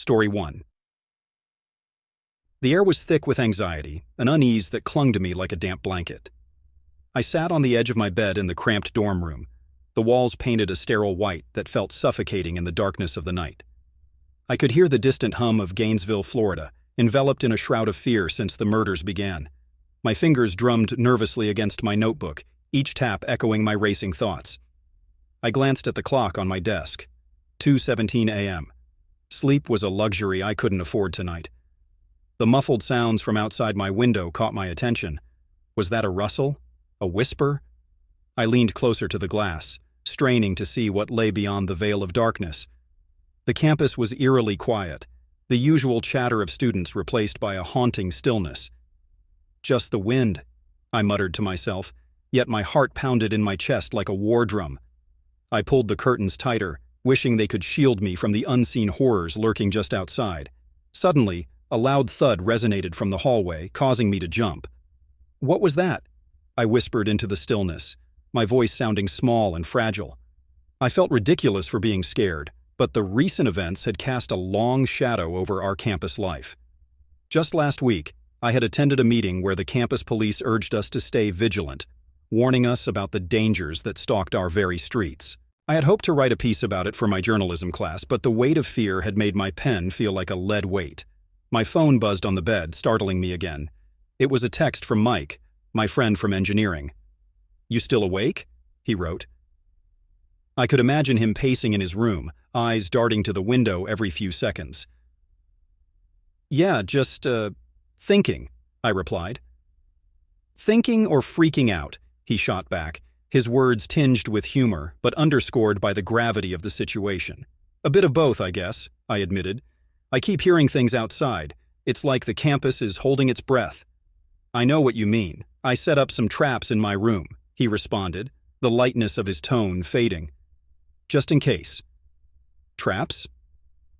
Story 1. The air was thick with anxiety, an unease that clung to me like a damp blanket. I sat on the edge of my bed in the cramped dorm room, the walls painted a sterile white that felt suffocating in the darkness of the night. I could hear the distant hum of Gainesville, Florida, enveloped in a shroud of fear since the murders began. My fingers drummed nervously against my notebook, each tap echoing my racing thoughts. I glanced at the clock on my desk. 2:17 a.m. Sleep was a luxury I couldn't afford tonight. The muffled sounds from outside my window caught my attention. Was that a rustle? A whisper? I leaned closer to the glass, straining to see what lay beyond the veil of darkness. The campus was eerily quiet, the usual chatter of students replaced by a haunting stillness. Just the wind, I muttered to myself, yet my heart pounded in my chest like a war drum. I pulled the curtains tighter, wishing they could shield me from the unseen horrors lurking just outside. Suddenly, a loud thud resonated from the hallway, causing me to jump. "What was that?" I whispered into the stillness, my voice sounding small and fragile. I felt ridiculous for being scared, but the recent events had cast a long shadow over our campus life. Just last week, I had attended a meeting where the campus police urged us to stay vigilant, warning us about the dangers that stalked our very streets. I had hoped to write a piece about it for my journalism class, but the weight of fear had made my pen feel like a lead weight. My phone buzzed on the bed, startling me again. It was a text from Mike, my friend from engineering. "You still awake?" he wrote. I could imagine him pacing in his room, eyes darting to the window every few seconds. "Yeah, just, thinking," I replied. "Thinking or freaking out?" he shot back, his words tinged with humor, but underscored by the gravity of the situation. "A bit of both, I guess," I admitted. "I keep hearing things outside. It's like the campus is holding its breath." "I know what you mean. I set up some traps in my room," he responded, the lightness of his tone fading. "Just in case." "Traps?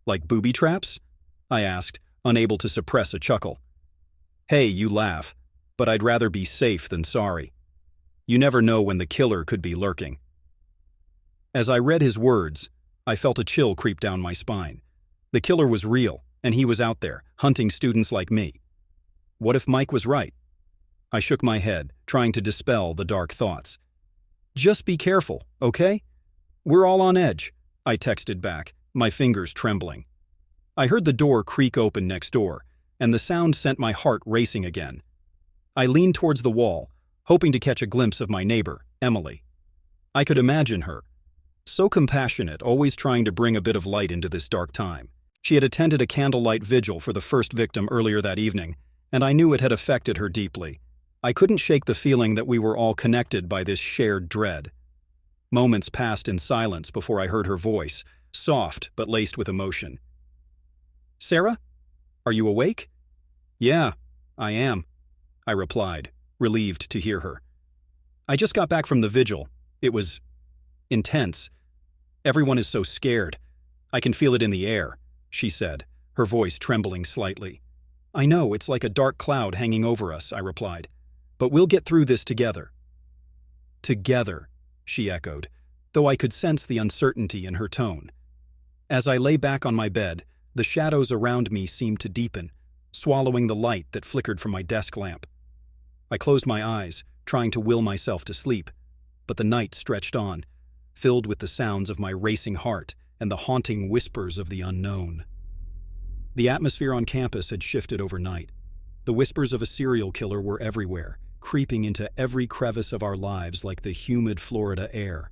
Like booby traps?" I asked, unable to suppress a chuckle. "Hey, you laugh, but I'd rather be safe than sorry. You never know when the killer could be lurking." As I read his words, I felt a chill creep down my spine. The killer was real, and he was out there, hunting students like me. What if Mike was right? I shook my head, trying to dispel the dark thoughts. "Just be careful, okay? We're all on edge," I texted back, my fingers trembling. I heard the door creak open next door, and the sound sent my heart racing again. I leaned towards the wall, hoping to catch a glimpse of my neighbor, Emily. I could imagine her. So compassionate, always trying to bring a bit of light into this dark time. She had attended a candlelight vigil for the first victim earlier that evening, and I knew it had affected her deeply. I couldn't shake the feeling that we were all connected by this shared dread. Moments passed in silence before I heard her voice, soft but laced with emotion. "Sarah? Are you awake?" "Yeah, I am," I replied, relieved to hear her. "I just got back from the vigil. It was intense. Everyone is so scared. I can feel it in the air," she said, her voice trembling slightly. "I know, it's like a dark cloud hanging over us," I replied. "But we'll get through this together." "Together," she echoed, though I could sense the uncertainty in her tone. As I lay back on my bed, the shadows around me seemed to deepen, swallowing the light that flickered from my desk lamp. I closed my eyes, trying to will myself to sleep, but the night stretched on, filled with the sounds of my racing heart and the haunting whispers of the unknown. The atmosphere on campus had shifted overnight. The whispers of a serial killer were everywhere, creeping into every crevice of our lives like the humid Florida air.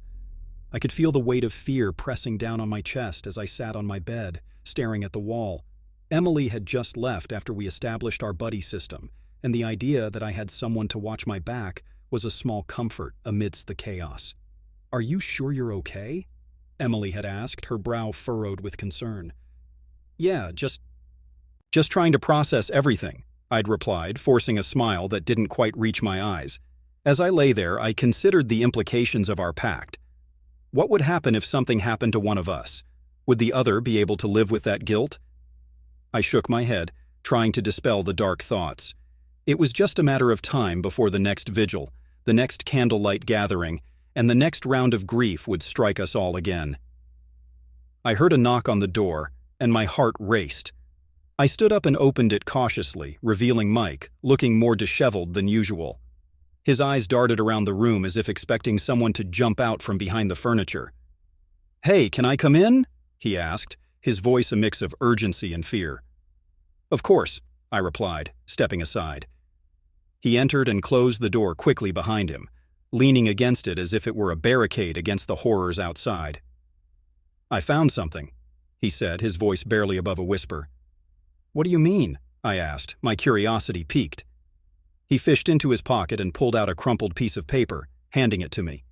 I could feel the weight of fear pressing down on my chest as I sat on my bed, staring at the wall. Emily had just left after we established our buddy system, and the idea that I had someone to watch my back was a small comfort amidst the chaos. "Are you sure you're okay?" Emily had asked, her brow furrowed with concern. "Yeah, just trying to process everything," I'd replied, forcing a smile that didn't quite reach my eyes. As I lay there, I considered the implications of our pact. What would happen if something happened to one of us? Would the other be able to live with that guilt? I shook my head, trying to dispel the dark thoughts. It was just a matter of time before the next vigil, the next candlelight gathering, and the next round of grief would strike us all again. I heard a knock on the door, and my heart raced. I stood up and opened it cautiously, revealing Mike, looking more disheveled than usual. His eyes darted around the room as if expecting someone to jump out from behind the furniture. "Hey, can I come in?" he asked, his voice a mix of urgency and fear. "Of course," I replied, stepping aside. He entered and closed the door quickly behind him, leaning against it as if it were a barricade against the horrors outside. "I found something," he said, his voice barely above a whisper. "What do you mean?" I asked, my curiosity piqued. He fished into his pocket and pulled out a crumpled piece of paper, handing it to me.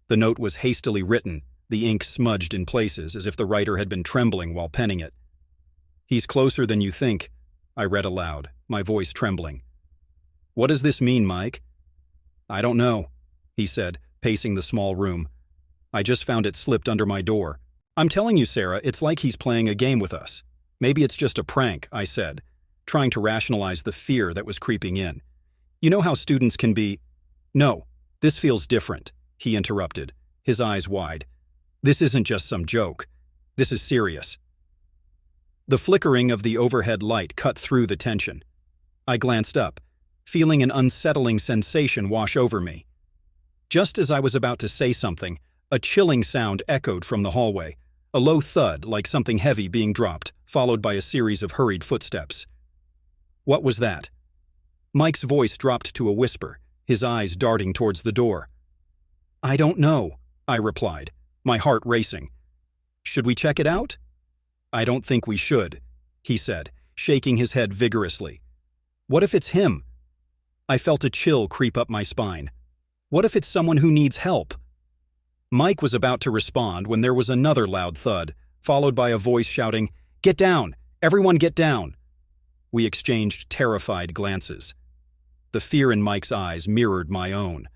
The note was hastily written, the ink smudged in places as if the writer had been trembling while penning it. "He's closer than you think," I read aloud, my voice trembling. "What does this mean, Mike?" "I don't know," he said, pacing the small room. "I just found it slipped under my door. I'm telling you, Sarah, it's like he's playing a game with us. Maybe it's just a prank," I said, trying to rationalize the fear that was creeping in. "You know how students can be—" "No, this feels different," he interrupted, his eyes wide. "This isn't just some joke. This is serious." The flickering of the overhead light cut through the tension. I glanced up, feeling an unsettling sensation wash over me. Just as I was about to say something, a chilling sound echoed from the hallway, a low thud like something heavy being dropped, followed by a series of hurried footsteps. "What was that?" Mike's voice dropped to a whisper, his eyes darting towards the door. "I don't know," I replied, my heart racing. "Should we check it out?" "I don't think we should," he said, shaking his head vigorously. "What if it's him?" I felt a chill creep up my spine. What if it's someone who needs help? Mike was about to respond when there was another loud thud, followed by a voice shouting, "Get down! Everyone get down!" We exchanged terrified glances. The fear in Mike's eyes mirrored my own.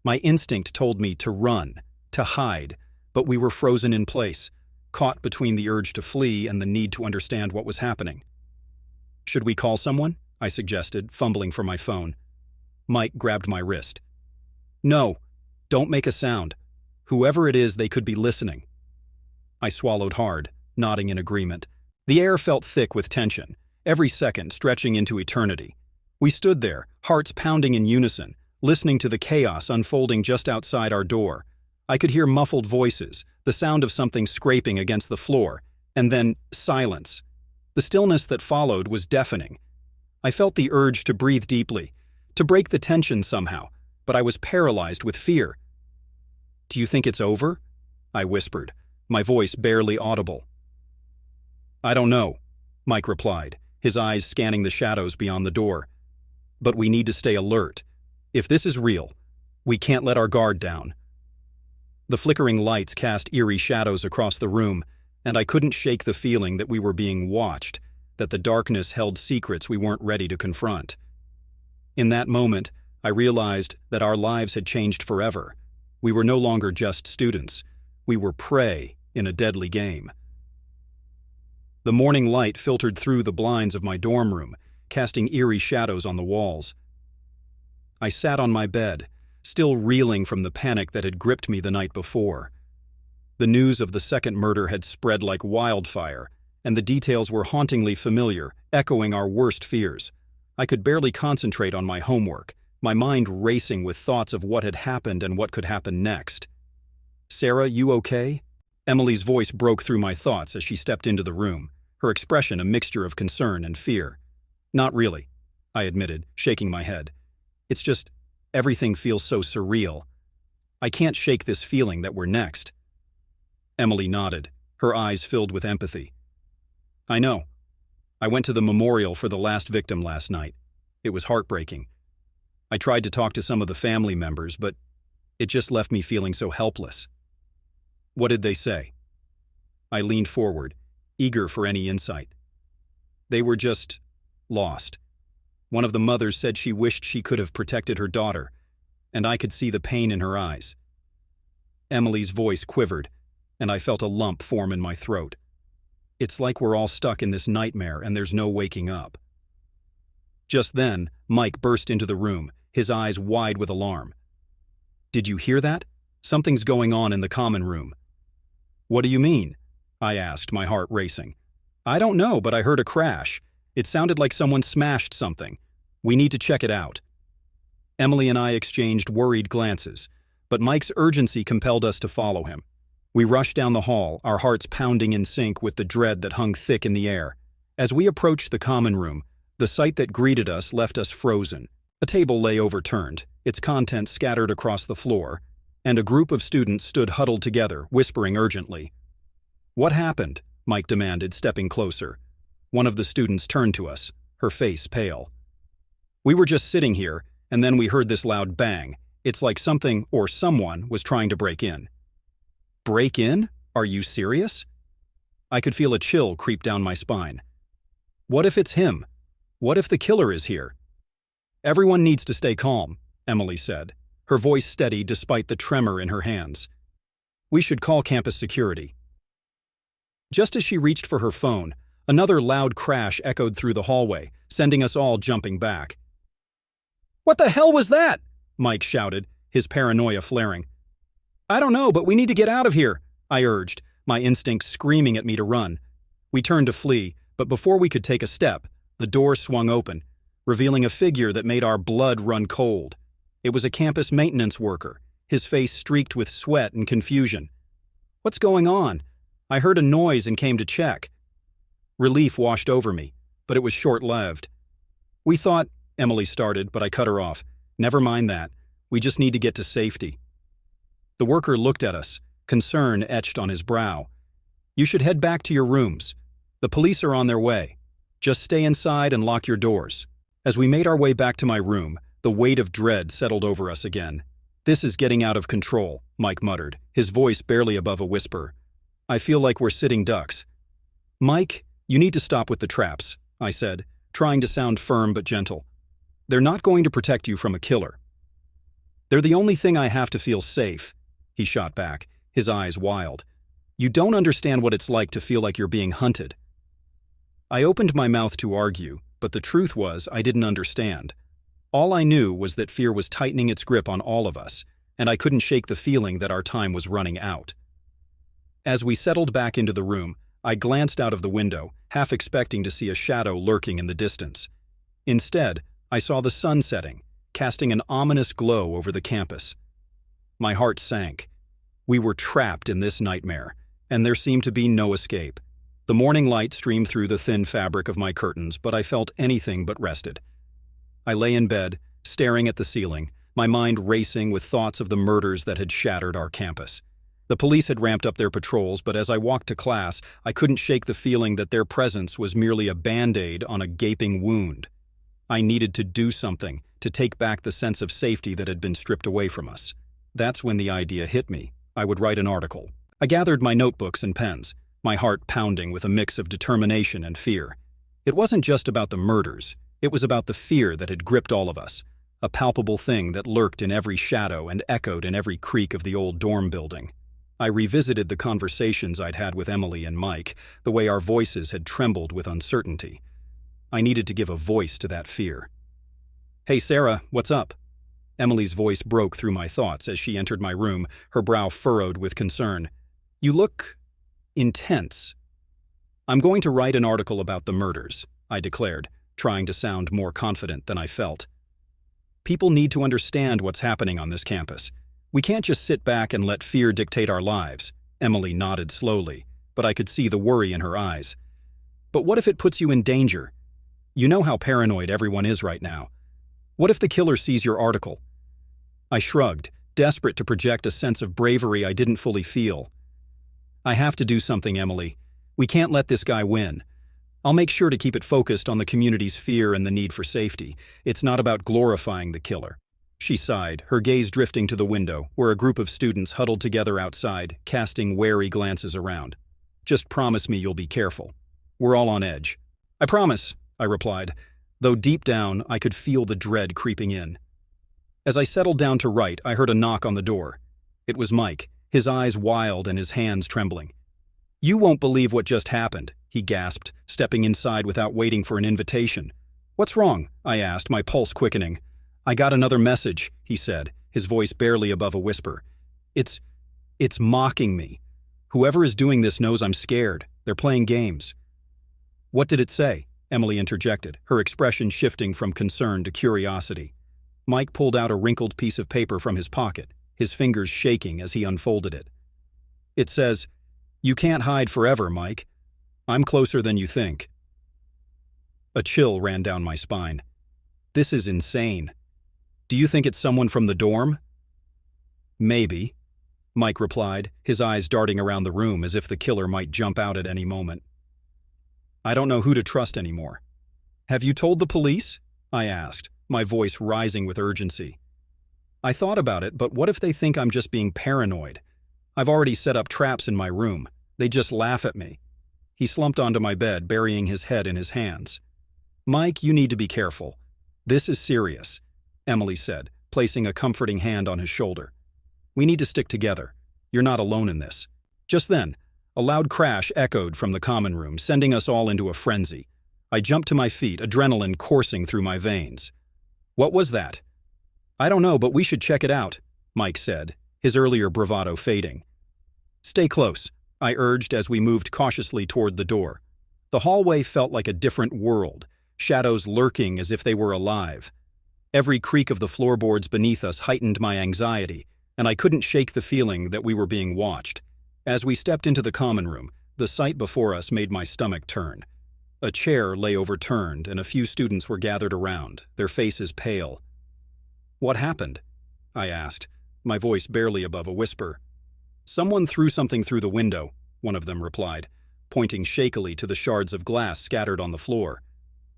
My instinct told me to run, to hide, but we were frozen in place, caught between the urge to flee and the need to understand what was happening. "Should we call someone?" I suggested, fumbling for my phone. Mike grabbed my wrist. "No, don't make a sound. Whoever it is, they could be listening." I swallowed hard, nodding in agreement. The air felt thick with tension, every second stretching into eternity. We stood there, hearts pounding in unison, listening to the chaos unfolding just outside our door. I could hear muffled voices, the sound of something scraping against the floor, and then silence. The stillness that followed was deafening. I felt the urge to breathe deeply, to break the tension somehow, but I was paralyzed with fear. "Do you think it's over?" I whispered, my voice barely audible. "I don't know," Mike replied, his eyes scanning the shadows beyond the door. "But we need to stay alert. If this is real, we can't let our guard down." The flickering lights cast eerie shadows across the room, and I couldn't shake the feeling that we were being watched, that the darkness held secrets we weren't ready to confront. In that moment, I realized that our lives had changed forever. We were no longer just students. We were prey in a deadly game. The morning light filtered through the blinds of my dorm room, casting eerie shadows on the walls. I sat on my bed, still reeling from the panic that had gripped me the night before. The news of the second murder had spread like wildfire, and the details were hauntingly familiar, echoing our worst fears. I could barely concentrate on my homework, my mind racing with thoughts of what had happened and what could happen next. "Sarah, you okay?" Emily's voice broke through my thoughts as she stepped into the room, her expression a mixture of concern and fear. "Not really," I admitted, shaking my head. "It's just, everything feels so surreal. I can't shake this feeling that we're next." Emily nodded, her eyes filled with empathy. "I know. I went to the memorial for the last victim last night. It was heartbreaking. I tried to talk to some of the family members, but it just left me feeling so helpless." "What did they say?" I leaned forward, eager for any insight. "They were just lost. One of the mothers said she wished she could have protected her daughter, and I could see the pain in her eyes." Emily's voice quivered, and I felt a lump form in my throat. It's like we're all stuck in this nightmare and there's no waking up. Just then, Mike burst into the room, his eyes wide with alarm. "Did you hear that? Something's going on in the common room." "What do you mean?" I asked, my heart racing. I don't know, but I heard a crash. It sounded like someone smashed something. We need to check it out. Emily and I exchanged worried glances, but Mike's urgency compelled us to follow him. We rushed down the hall, our hearts pounding in sync with the dread that hung thick in the air. As we approached the common room, the sight that greeted us left us frozen. A table lay overturned, its contents scattered across the floor, and a group of students stood huddled together, whispering urgently. "What happened?" Mike demanded, stepping closer. One of the students turned to us, her face pale. "We were just sitting here, and then we heard this loud bang. It's like something or someone was trying to break in." "Break in? Are you serious?" I could feel a chill creep down my spine. "What if it's him? What if the killer is here?" "Everyone needs to stay calm," Emily said, her voice steady despite the tremor in her hands. "We should call campus security." Just as she reached for her phone, another loud crash echoed through the hallway, sending us all jumping back. "What the hell was that?" Mike shouted, his paranoia flaring. "I don't know, but we need to get out of here," I urged, my instincts screaming at me to run. We turned to flee, but before we could take a step, the door swung open, revealing a figure that made our blood run cold. It was a campus maintenance worker, his face streaked with sweat and confusion. "What's going on?" I heard a noise and came to check. Relief washed over me, but it was short-lived. "We thought," Emily started, but I cut her off. "Never mind that. We just need to get to safety." The worker looked at us, concern etched on his brow. "You should head back to your rooms. The police are on their way. Just stay inside and lock your doors." As we made our way back to my room, the weight of dread settled over us again. "This is getting out of control," Mike muttered, his voice barely above a whisper. "I feel like we're sitting ducks." "Mike, you need to stop with the traps," I said, trying to sound firm but gentle. "They're not going to protect you from a killer." "They're the only thing I have to feel safe," he shot back, his eyes wild. "You don't understand what it's like to feel like you're being hunted." I opened my mouth to argue, but the truth was I didn't understand. All I knew was that fear was tightening its grip on all of us, and I couldn't shake the feeling that our time was running out. As we settled back into the room, I glanced out of the window, half expecting to see a shadow lurking in the distance. Instead, I saw the sun setting, casting an ominous glow over the campus. My heart sank. We were trapped in this nightmare, and there seemed to be no escape. The morning light streamed through the thin fabric of my curtains, but I felt anything but rested. I lay in bed, staring at the ceiling, my mind racing with thoughts of the murders that had shattered our campus. The police had ramped up their patrols, but as I walked to class, I couldn't shake the feeling that their presence was merely a band-aid on a gaping wound. I needed to do something, to take back the sense of safety that had been stripped away from us. That's when the idea hit me. I would write an article. I gathered my notebooks and pens, my heart pounding with a mix of determination and fear. It wasn't just about the murders. It was about the fear that had gripped all of us, a palpable thing that lurked in every shadow and echoed in every creak of the old dorm building. I revisited the conversations I'd had with Emily and Mike, the way our voices had trembled with uncertainty. I needed to give a voice to that fear. "Hey, Sarah, what's up?" Emily's voice broke through my thoughts as she entered my room, her brow furrowed with concern. "You look intense." "I'm going to write an article about the murders," I declared, trying to sound more confident than I felt. "People need to understand what's happening on this campus. We can't just sit back and let fear dictate our lives." Emily nodded slowly, but I could see the worry in her eyes. "But what if it puts you in danger? You know how paranoid everyone is right now. What if the killer sees your article?" I shrugged, desperate to project a sense of bravery I didn't fully feel. "I have to do something, Emily. We can't let this guy win. I'll make sure to keep it focused on the community's fear and the need for safety. It's not about glorifying the killer." She sighed, her gaze drifting to the window, where a group of students huddled together outside, casting wary glances around. "Just promise me you'll be careful. We're all on edge." "I promise," I replied, though deep down I could feel the dread creeping in. As I settled down to write, I heard a knock on the door. It was Mike, his eyes wild and his hands trembling. "You won't believe what just happened," he gasped, stepping inside without waiting for an invitation. "What's wrong?" I asked, my pulse quickening. "I got another message," he said, his voice barely above a whisper. It's mocking me. Whoever is doing this knows I'm scared. They're playing games." What did it say? Emily interjected, her expression shifting from concern to curiosity. Mike pulled out a wrinkled piece of paper from his pocket, his fingers shaking as he unfolded it. It says, "You can't hide forever, Mike. I'm closer than you think." A chill ran down my spine. This is insane. Do you think it's someone from the dorm? Maybe, Mike replied, his eyes darting around the room as if the killer might jump out at any moment. I don't know who to trust anymore. Have you told the police? I asked, my voice rising with urgency. I thought about it, but what if they think I'm just being paranoid? I've already set up traps in my room. They just laugh at me. He slumped onto my bed, burying his head in his hands. Mike, you need to be careful. This is serious, Emily said, placing a comforting hand on his shoulder. We need to stick together. You're not alone in this. Just then, a loud crash echoed from the common room, sending us all into a frenzy. I jumped to my feet, adrenaline coursing through my veins. What was that? I don't know, but we should check it out, Mike said, his earlier bravado fading. Stay close, I urged as we moved cautiously toward the door. The hallway felt like a different world, shadows lurking as if they were alive. Every creak of the floorboards beneath us heightened my anxiety, and I couldn't shake the feeling that we were being watched. As we stepped into the common room, the sight before us made my stomach turn. A chair lay overturned, and a few students were gathered around, their faces pale. What happened? I asked, my voice barely above a whisper. Someone threw something through the window, one of them replied, pointing shakily to the shards of glass scattered on the floor.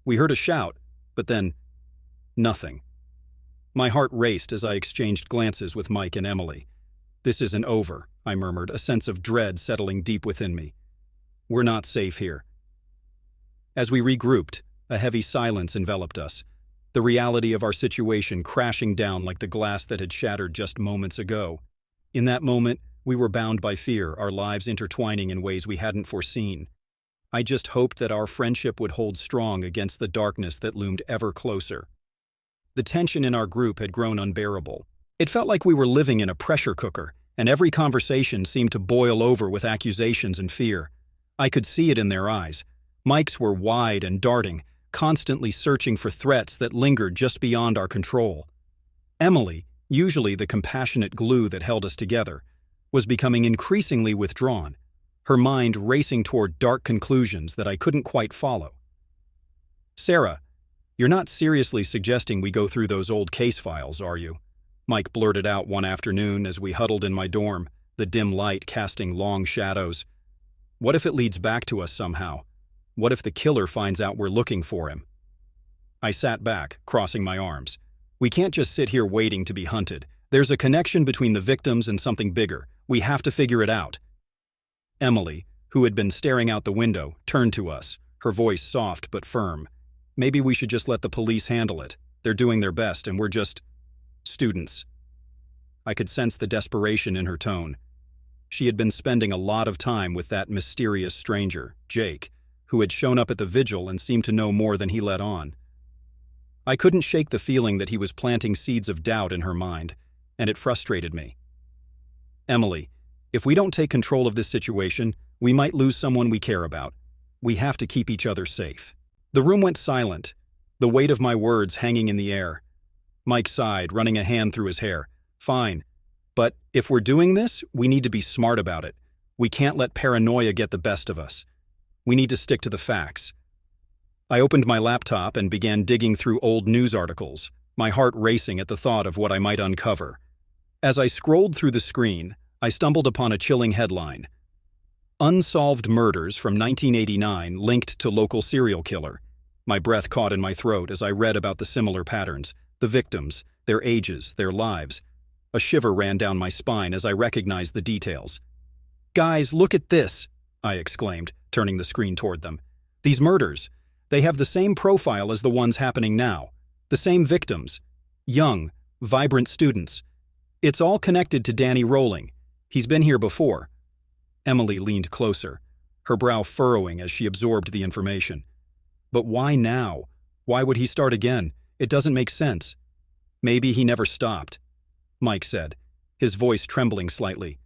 We heard a shout, but then, nothing. My heart raced as I exchanged glances with Mike and Emily. This isn't over, I murmured, a sense of dread settling deep within me. We're not safe here. As we regrouped, a heavy silence enveloped us, the reality of our situation crashing down like the glass that had shattered just moments ago. In that moment, we were bound by fear, our lives intertwining in ways we hadn't foreseen. I just hoped that our friendship would hold strong against the darkness that loomed ever closer. The tension in our group had grown unbearable. It felt like we were living in a pressure cooker, and every conversation seemed to boil over with accusations and fear. I could see it in their eyes. Mike's were wide and darting, constantly searching for threats that lingered just beyond our control. Emily, usually the compassionate glue that held us together, was becoming increasingly withdrawn, her mind racing toward dark conclusions that I couldn't quite follow. Sarah, you're not seriously suggesting we go through those old case files, are you? Mike blurted out one afternoon as we huddled in my dorm, the dim light casting long shadows. What if it leads back to us somehow? What if the killer finds out we're looking for him? I sat back, crossing my arms. We can't just sit here waiting to be hunted. There's a connection between the victims and something bigger. We have to figure it out. Emily, who had been staring out the window, turned to us, her voice soft but firm. Maybe we should just let the police handle it. They're doing their best and we're just students. I could sense the desperation in her tone. She had been spending a lot of time with that mysterious stranger, Jake, who had shown up at the vigil and seemed to know more than he let on. I couldn't shake the feeling that he was planting seeds of doubt in her mind, and it frustrated me. Emily, if we don't take control of this situation, we might lose someone we care about. We have to keep each other safe. The room went silent, the weight of my words hanging in the air. Mike sighed, running a hand through his hair. Fine, but if we're doing this, we need to be smart about it. We can't let paranoia get the best of us. We need to stick to the facts. I opened my laptop and began digging through old news articles, my heart racing at the thought of what I might uncover. As I scrolled through the screen, I stumbled upon a chilling headline. Unsolved murders from 1989 linked to local serial killer. My breath caught in my throat as I read about the similar patterns, the victims, their ages, their lives. A shiver ran down my spine as I recognized the details. Guys, look at this, I exclaimed, turning the screen toward them. These murders, they have the same profile as the ones happening now. The same victims. Young, vibrant students. It's all connected to Danny Rolling. He's been here before. Emily leaned closer, her brow furrowing as she absorbed the information. But why now? Why would he start again? It doesn't make sense. Maybe he never stopped, Mike said, his voice trembling slightly.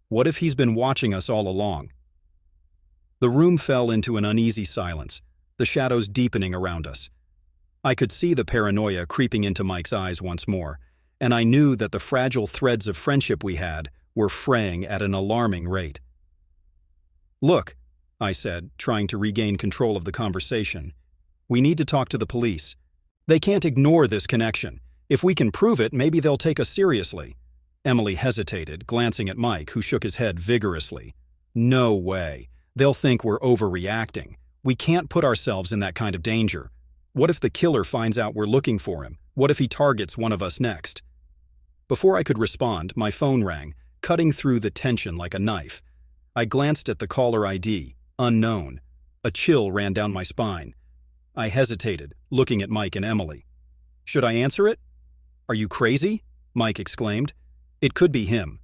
What if he's been watching us all along? The room fell into an uneasy silence, the shadows deepening around us. I could see the paranoia creeping into Mike's eyes once more, and I knew that the fragile threads of friendship we had were fraying at an alarming rate. "Look," I said, trying to regain control of the conversation. "We need to talk to the police. They can't ignore this connection. If we can prove it, maybe they'll take us seriously." Emily hesitated, glancing at Mike, who shook his head vigorously. "No way. They'll think we're overreacting. We can't put ourselves in that kind of danger. What if the killer finds out we're looking for him? What if he targets one of us next?" Before I could respond, my phone rang, cutting through the tension like a knife. I glanced at the caller ID, unknown. A chill ran down my spine. I hesitated, looking at Mike and Emily. "Should I answer it?" "Are you crazy?" Mike exclaimed. It could be him.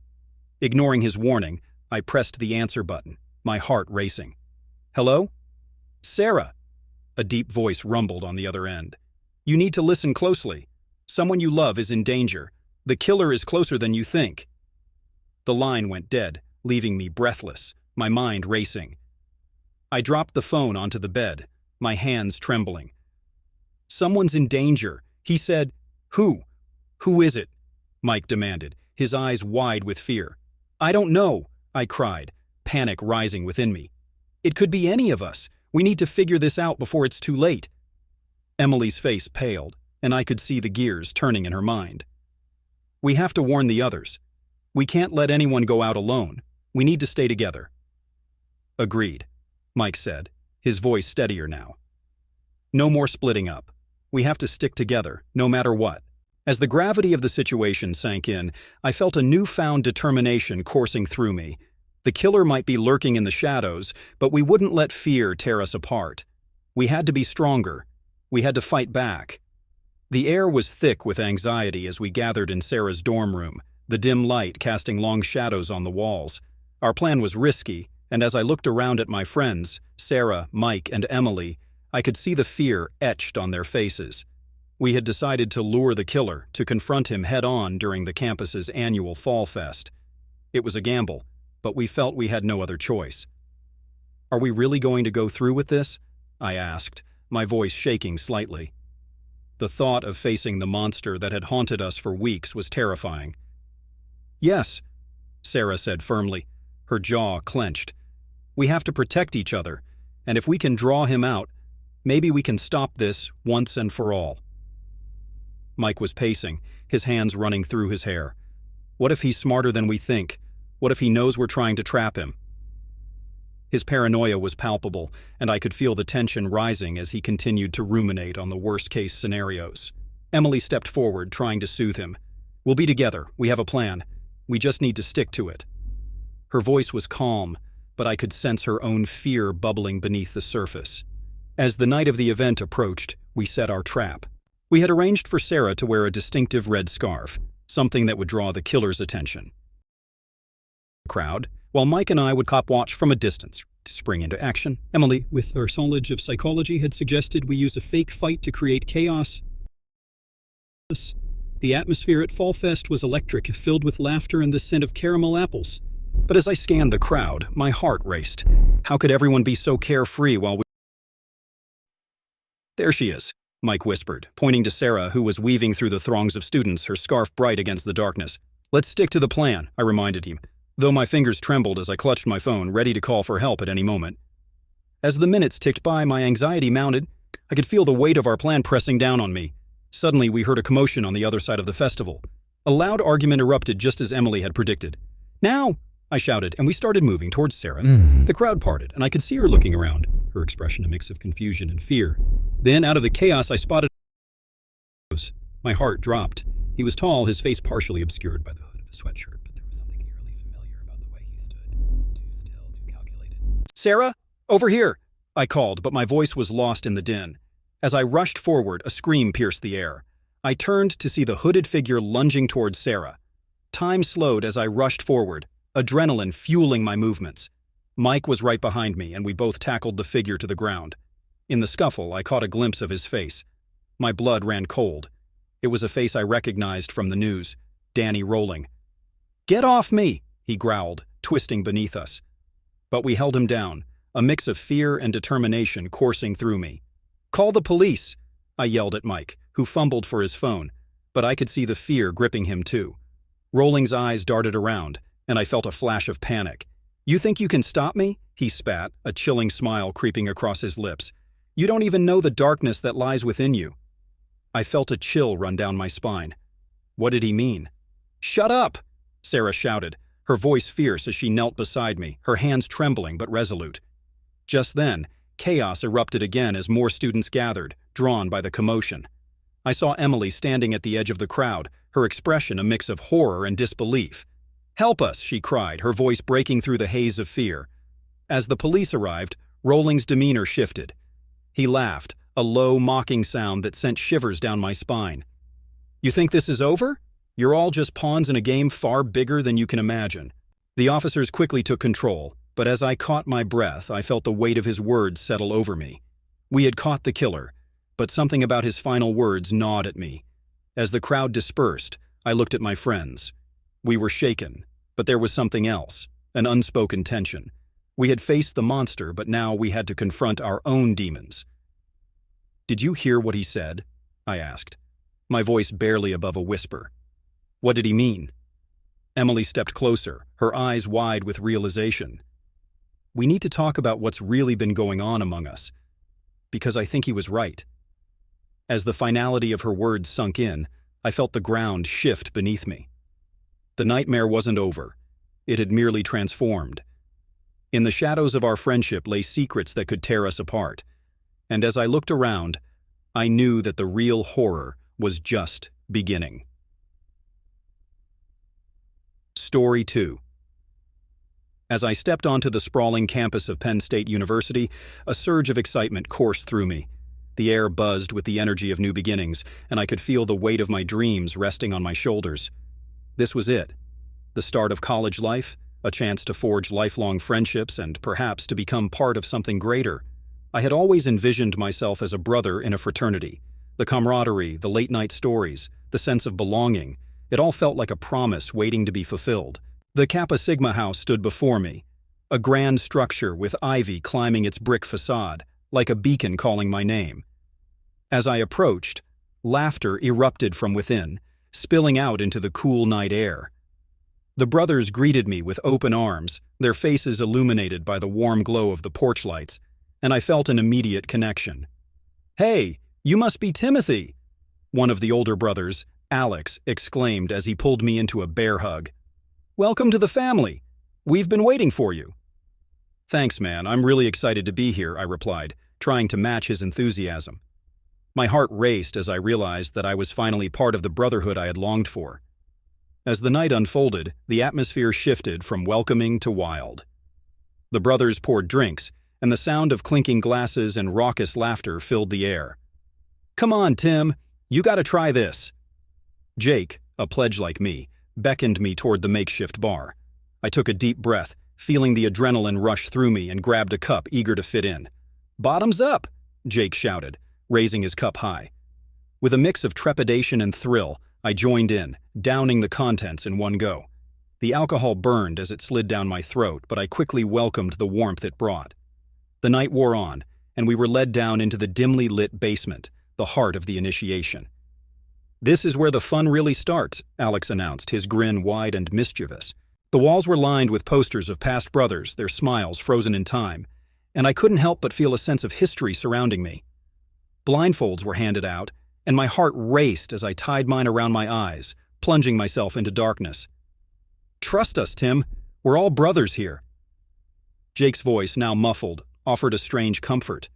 Ignoring his warning, I pressed the answer button, my heart racing. "Hello?" "Sarah," a deep voice rumbled on the other end. "You need to listen closely. Someone you love is in danger. The killer is closer than you think." The line went dead, leaving me breathless, my mind racing. I dropped the phone onto the bed, my hands trembling. "Someone's in danger," he said. "Who? Who is it?" Mike demanded, his eyes wide with fear. "I don't know," I cried, panic rising within me. "It could be any of us. We need to figure this out before it's too late." Emily's face paled, and I could see the gears turning in her mind. "We have to warn the others. We can't let anyone go out alone. We need to stay together." "Agreed," Mike said, his voice steadier now. "No more splitting up. We have to stick together, no matter what." As the gravity of the situation sank in, I felt a newfound determination coursing through me. The killer might be lurking in the shadows, but we wouldn't let fear tear us apart. We had to be stronger. We had to fight back. The air was thick with anxiety as we gathered in Sarah's dorm room, the dim light casting long shadows on the walls. Our plan was risky, and as I looked around at my friends, Sarah, Mike, and Emily, I could see the fear etched on their faces. We had decided to lure the killer, to confront him head-on during the campus's annual Fall Fest. It was a gamble, but we felt we had no other choice. "Are we really going to go through with this?" I asked, my voice shaking slightly. The thought of facing the monster that had haunted us for weeks was terrifying. "Yes," Sarah said firmly, her jaw clenched. "We have to protect each other, and if we can draw him out, maybe we can stop this once and for all." Mike was pacing, his hands running through his hair. "What if he's smarter than we think? What if he knows we're trying to trap him?" His paranoia was palpable, and I could feel the tension rising as he continued to ruminate on the worst-case scenarios. Emily stepped forward, trying to soothe him. "We'll be together. We have a plan. We just need to stick to it." Her voice was calm, but I could sense her own fear bubbling beneath the surface. As the night of the event approached, we set our trap. We had arranged for Sarah to wear a distinctive red scarf, something that would draw the killer's attention. Crowd, while Mike and I would cop watch from a distance. To spring into action, Emily, with her knowledge of psychology, had suggested we use a fake fight to create chaos. The atmosphere at Fall Fest was electric, filled with laughter and the scent of caramel apples. But as I scanned the crowd, my heart raced. How could everyone be so carefree while we... "There she is," Mike whispered, pointing to Sarah, who was weaving through the throngs of students, her scarf bright against the darkness. "Let's stick to the plan," I reminded him, though my fingers trembled as I clutched my phone, ready to call for help at any moment. As the minutes ticked by, my anxiety mounted. I could feel the weight of our plan pressing down on me. Suddenly, we heard a commotion on the other side of the festival. A loud argument erupted just as Emily had predicted. "Now!" I shouted, and we started moving towards Sarah. The crowd parted, and I could see her looking around, her expression a mix of confusion and fear. Then, out of the chaos, I spotted... My heart dropped. He was tall, his face partially obscured by the hood of a sweatshirt, but there was something eerily familiar about the way he stood. Too still, too calculated. "Sarah, over here!" I called, but my voice was lost in the din. As I rushed forward, a scream pierced the air. I turned to see the hooded figure lunging towards Sarah. Time slowed as I rushed forward, adrenaline fueling my movements. Mike was right behind me, and we both tackled the figure to the ground. In the scuffle, I caught a glimpse of his face. My blood ran cold. It was a face I recognized from the news, Danny Rolling. "Get off me!" he growled, twisting beneath us. But we held him down, a mix of fear and determination coursing through me. "Call the police!" I yelled at Mike, who fumbled for his phone, but I could see the fear gripping him too. Rolling's eyes darted around, and I felt a flash of panic. "You think you can stop me?" he spat, a chilling smile creeping across his lips. "You don't even know the darkness that lies within you." I felt a chill run down my spine. What did he mean? "Shut up!" Sarah shouted, her voice fierce as she knelt beside me, her hands trembling but resolute. Just then, chaos erupted again as more students gathered, drawn by the commotion. I saw Emily standing at the edge of the crowd, her expression a mix of horror and disbelief. "Help us!" she cried, her voice breaking through the haze of fear. As the police arrived, Rolling's demeanor shifted. He laughed, a low, mocking sound that sent shivers down my spine. "You think this is over? You're all just pawns in a game far bigger than you can imagine." The officers quickly took control, but as I caught my breath, I felt the weight of his words settle over me. We had caught the killer, but something about his final words gnawed at me. As the crowd dispersed, I looked at my friends. We were shaken, but there was something else, an unspoken tension. We had faced the monster, but now we had to confront our own demons. "Did you hear what he said?" I asked, my voice barely above a whisper. "What did he mean?" Emily stepped closer, her eyes wide with realization. "We need to talk about what's really been going on among us, because I think he was right." As the finality of her words sunk in, I felt the ground shift beneath me. The nightmare wasn't over. It had merely transformed. In the shadows of our friendship lay secrets that could tear us apart, and as I looked around, I knew that the real horror was just beginning. Story 2. As I stepped onto the sprawling campus of Penn State University, a surge of excitement coursed through me. The air buzzed with the energy of new beginnings, and I could feel the weight of my dreams resting on my shoulders. This was it. The start of college life, a chance to forge lifelong friendships and perhaps to become part of something greater. I had always envisioned myself as a brother in a fraternity. The camaraderie, the late-night stories, the sense of belonging, it all felt like a promise waiting to be fulfilled. The Kappa Sigma house stood before me, a grand structure with ivy climbing its brick facade, like a beacon calling my name. As I approached, laughter erupted from within, spilling out into the cool night air. The brothers greeted me with open arms, their faces illuminated by the warm glow of the porch lights, and I felt an immediate connection. "Hey, you must be Timothy!" One of the older brothers, Alex, exclaimed as he pulled me into a bear hug. "Welcome to the family. We've been waiting for you." "Thanks, man. I'm really excited to be here," I replied, trying to match his enthusiasm. My heart raced as I realized that I was finally part of the brotherhood I had longed for. As the night unfolded, the atmosphere shifted from welcoming to wild. The brothers poured drinks, and the sound of clinking glasses and raucous laughter filled the air. "Come on, Tim. You gotta try this." Jake, a pledge like me, beckoned me toward the makeshift bar. I took a deep breath, feeling the adrenaline rush through me, and grabbed a cup, eager to fit in. "Bottoms up!" Jake shouted, raising his cup high. With a mix of trepidation and thrill, I joined in, downing the contents in one go. The alcohol burned as it slid down my throat, but I quickly welcomed the warmth it brought. The night wore on, and we were led down into the dimly lit basement, the heart of the initiation. "This is where the fun really starts," Alex announced, his grin wide and mischievous. The walls were lined with posters of past brothers, their smiles frozen in time, and I couldn't help but feel a sense of history surrounding me. Blindfolds were handed out, and my heart raced as I tied mine around my eyes, plunging myself into darkness. "Trust us, Tim. We're all brothers here." Jake's voice, now muffled, offered a strange comfort.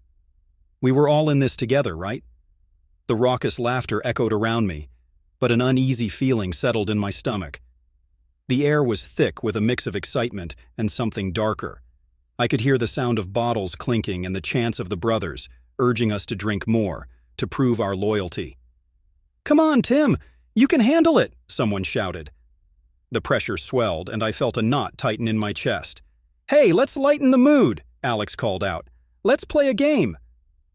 We were all in this together, right? The raucous laughter echoed around me, but an uneasy feeling settled in my stomach. The air was thick with a mix of excitement and something darker. I could hear the sound of bottles clinking and the chants of the brothers, urging us to drink more, to prove our loyalty. "Come on, Tim! You can handle it!" someone shouted. The pressure swelled, and I felt a knot tighten in my chest. "Hey, let's lighten the mood!" Alex called out. "Let's play a game!"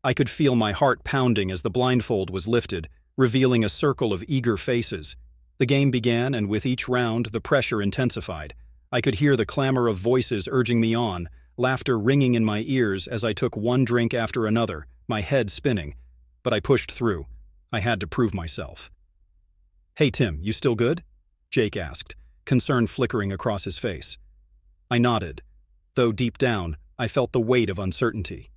I could feel my heart pounding as the blindfold was lifted, revealing a circle of eager faces. The game began, and with each round, the pressure intensified. I could hear the clamor of voices urging me on, laughter ringing in my ears as I took one drink after another, my head spinning. But I pushed through. I had to prove myself. "Hey Tim, you still good?" Jake asked, concern flickering across his face. I nodded, though deep down, I felt the weight of uncertainty.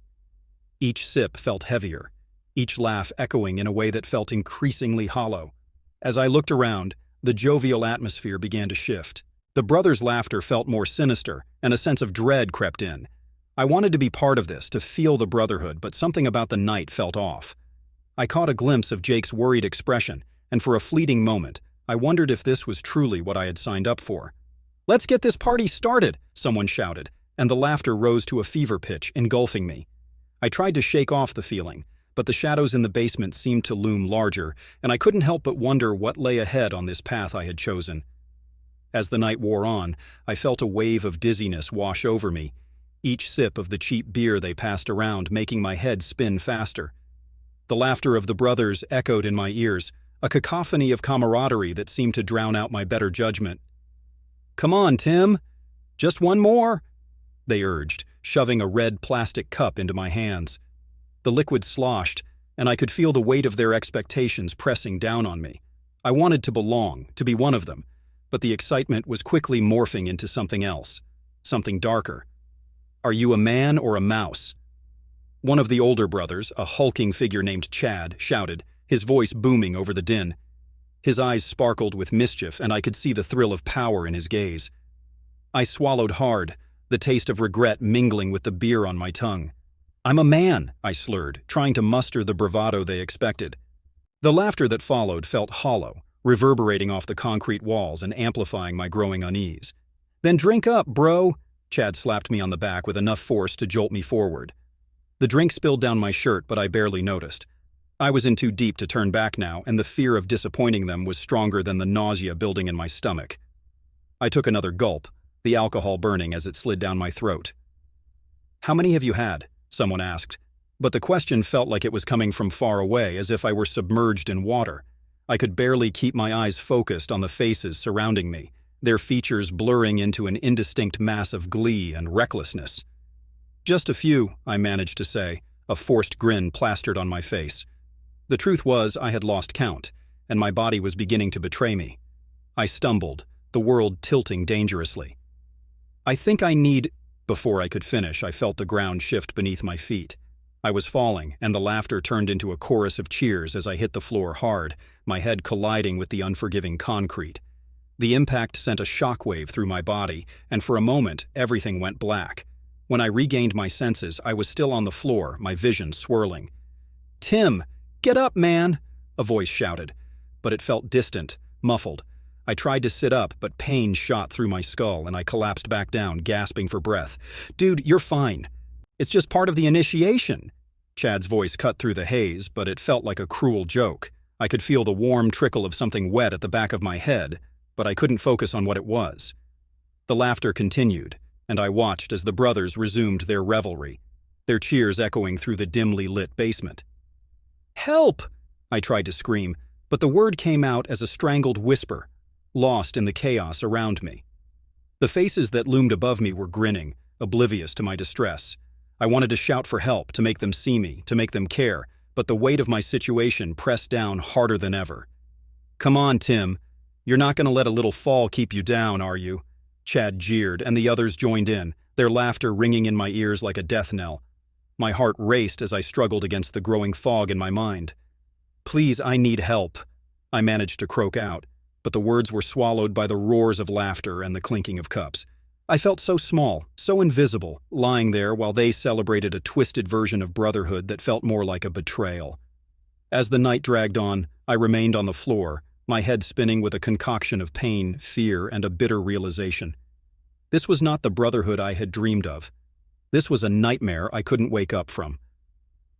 Each sip felt heavier, each laugh echoing in a way that felt increasingly hollow. As I looked around, the jovial atmosphere began to shift. The brothers' laughter felt more sinister, and a sense of dread crept in. I wanted to be part of this, to feel the brotherhood, but something about the night felt off. I caught a glimpse of Jake's worried expression, and for a fleeting moment, I wondered if this was truly what I had signed up for. "Let's get this party started," someone shouted, and the laughter rose to a fever pitch, engulfing me. I tried to shake off the feeling, but the shadows in the basement seemed to loom larger, and I couldn't help but wonder what lay ahead on this path I had chosen. As the night wore on, I felt a wave of dizziness wash over me, each sip of the cheap beer they passed around making my head spin faster. The laughter of the brothers echoed in my ears, a cacophony of camaraderie that seemed to drown out my better judgment. "Come on, Tim. Just one more," they urged, shoving a red plastic cup into my hands. The liquid sloshed, and I could feel the weight of their expectations pressing down on me. I wanted to belong, to be one of them, but the excitement was quickly morphing into something else, something darker. "Are you a man or a mouse?" One of the older brothers, a hulking figure named Chad, shouted, his voice booming over the din. His eyes sparkled with mischief, and I could see the thrill of power in his gaze. I swallowed hard, the taste of regret mingling with the beer on my tongue. "I'm a man," I slurred, trying to muster the bravado they expected. The laughter that followed felt hollow, reverberating off the concrete walls and amplifying my growing unease. "Then drink up, bro!" Chad slapped me on the back with enough force to jolt me forward. The drink spilled down my shirt, but I barely noticed. I was in too deep to turn back now, and the fear of disappointing them was stronger than the nausea building in my stomach. I took another gulp, the alcohol burning as it slid down my throat. "How many have you had?" someone asked, but the question felt like it was coming from far away, as if I were submerged in water. I could barely keep my eyes focused on the faces surrounding me, their features blurring into an indistinct mass of glee and recklessness. "Just a few," I managed to say, a forced grin plastered on my face. The truth was, I had lost count, and my body was beginning to betray me. I stumbled, the world tilting dangerously. "I think I need—" Before I could finish, I felt the ground shift beneath my feet. I was falling, and the laughter turned into a chorus of cheers as I hit the floor hard, my head colliding with the unforgiving concrete. The impact sent a shockwave through my body, and for a moment, everything went black. When I regained my senses, I was still on the floor, my vision swirling. "Tim! Get up, man!" a voice shouted, but it felt distant, muffled. I tried to sit up, but pain shot through my skull, and I collapsed back down, gasping for breath. "Dude, you're fine. It's just part of the initiation." Chad's voice cut through the haze, but it felt like a cruel joke. I could feel the warm trickle of something wet at the back of my head, but I couldn't focus on what it was. The laughter continued, and I watched as the brothers resumed their revelry, their cheers echoing through the dimly lit basement. "Help!" I tried to scream, but the word came out as a strangled whisper, lost in the chaos around me. The faces that loomed above me were grinning, oblivious to my distress. I wanted to shout for help, to make them see me, to make them care, but the weight of my situation pressed down harder than ever. "Come on, Tim. You're not going to let a little fall keep you down, are you?" Chad jeered, and the others joined in, their laughter ringing in my ears like a death knell. My heart raced as I struggled against the growing fog in my mind. "Please, I need help," I managed to croak out, but the words were swallowed by the roars of laughter and the clinking of cups. I felt so small, so invisible, lying there while they celebrated a twisted version of brotherhood that felt more like a betrayal. As the night dragged on, I remained on the floor, my head spinning with a concoction of pain, fear, and a bitter realization. This was not the brotherhood I had dreamed of. This was a nightmare I couldn't wake up from.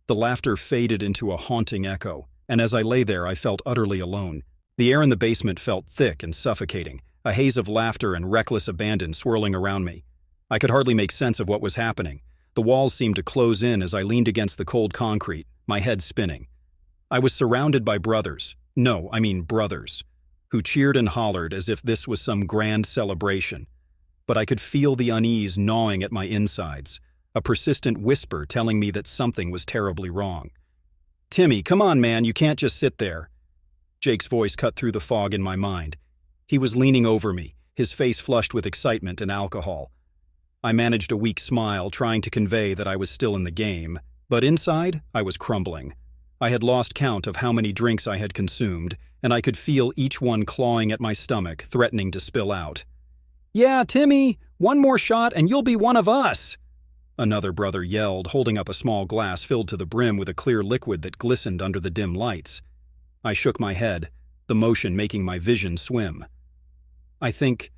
The laughter faded into a haunting echo, and as I lay there, I felt utterly alone. The air in the basement felt thick and suffocating, a haze of laughter and reckless abandon swirling around me. I could hardly make sense of what was happening. The walls seemed to close in as I leaned against the cold concrete, my head spinning. I was surrounded by brothers, who cheered and hollered as if this was some grand celebration. but I could feel the unease gnawing at my insides, a persistent whisper telling me that something was terribly wrong. "Timmy, come on, man, you can't just sit there." Jake's voice cut through the fog in my mind. He was leaning over me, his face flushed with excitement and alcohol. I managed a weak smile, trying to convey that I was still in the game, but inside, I was crumbling. I had lost count of how many drinks I had consumed, and I could feel each one clawing at my stomach, threatening to spill out. "Yeah, Timmy, one more shot and you'll be one of us!" Another brother yelled, holding up a small glass filled to the brim with a clear liquid that glistened under the dim lights. I shook my head, the motion making my vision swim. I think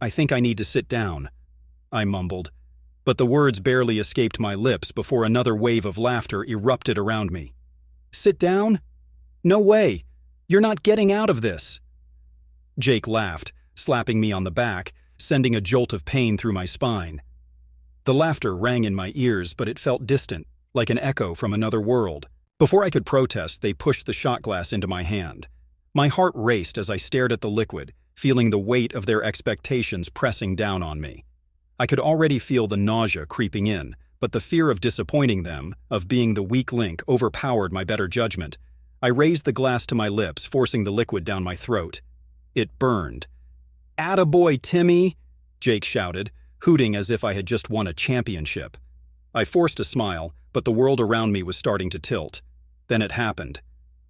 I need to sit down," I mumbled, but the words barely escaped my lips before another wave of laughter erupted around me. "Sit down? No way! You're not getting out of this!" Jake laughed, slapping me on the back, sending a jolt of pain through my spine. The laughter rang in my ears, but it felt distant, like an echo from another world. Before I could protest, they pushed the shot glass into my hand. My heart raced as I stared at the liquid, feeling the weight of their expectations pressing down on me. I could already feel the nausea creeping in, but the fear of disappointing them, of being the weak link, overpowered my better judgment. I raised the glass to my lips, forcing the liquid down my throat. It burned. "Attaboy, Timmy!" Jake shouted, hooting as if I had just won a championship. I forced a smile, but the world around me was starting to tilt. Then it happened.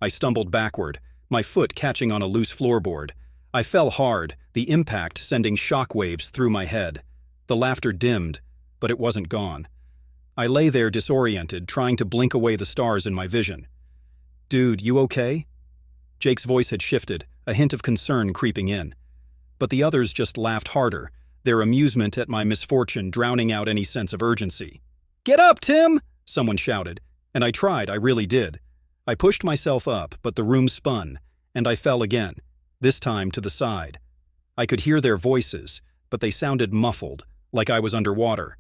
I stumbled backward, my foot catching on a loose floorboard. I fell hard, the impact sending shockwaves through my head. The laughter dimmed, but it wasn't gone. I lay there disoriented, trying to blink away the stars in my vision. "Dude, you okay?" Jake's voice had shifted, a hint of concern creeping in. But the others just laughed harder, their amusement at my misfortune drowning out any sense of urgency. "Get up, Tim!" someone shouted, and I tried, I really did. I pushed myself up, but the room spun, and I fell again, this time to the side. I could hear their voices, but they sounded muffled, like I was underwater.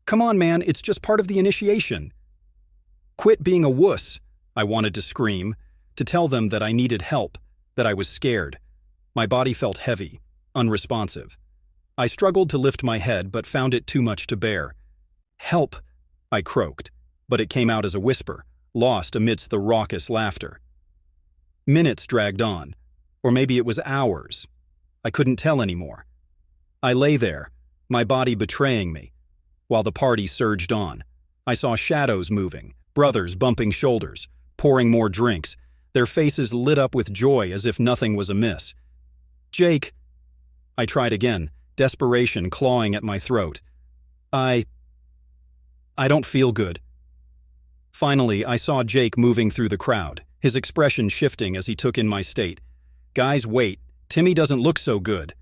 "Come on, man, it's just part of the initiation." "Quit being a wuss," I wanted to scream, to tell them that I needed help, that I was scared. My body felt heavy, unresponsive. I struggled to lift my head, but found it too much to bear. "Help," I croaked, but it came out as a whisper, lost amidst the raucous laughter. Minutes dragged on, or maybe it was hours. I couldn't tell anymore. I lay there, my body betraying me, while the party surged on. I saw shadows moving, brothers bumping shoulders, pouring more drinks, their faces lit up with joy as if nothing was amiss. "Jake," I tried again, desperation clawing at my throat. I don't feel good." Finally, I saw Jake moving through the crowd, his expression shifting as he took in my state. "Guys, wait. Timmy doesn't look so good."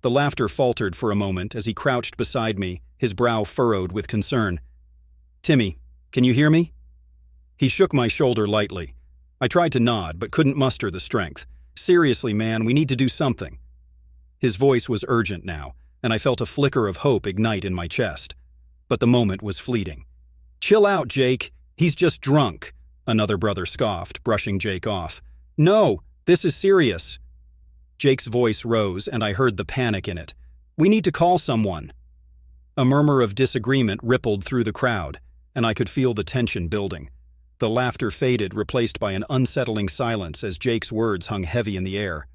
The laughter faltered for a moment as he crouched beside me, his brow furrowed with concern. "Timmy, can you hear me?" He shook my shoulder lightly. I tried to nod, but couldn't muster the strength. "Seriously, man, we need to do something." His voice was urgent now, and I felt a flicker of hope ignite in my chest. But the moment was fleeting. "Chill out, Jake. He's just drunk," another brother scoffed, brushing Jake off. "No, this is serious." Jake's voice rose, and I heard the panic in it. "We need to call someone." A murmur of disagreement rippled through the crowd, and I could feel the tension building. The laughter faded, replaced by an unsettling silence as Jake's words hung heavy in the air.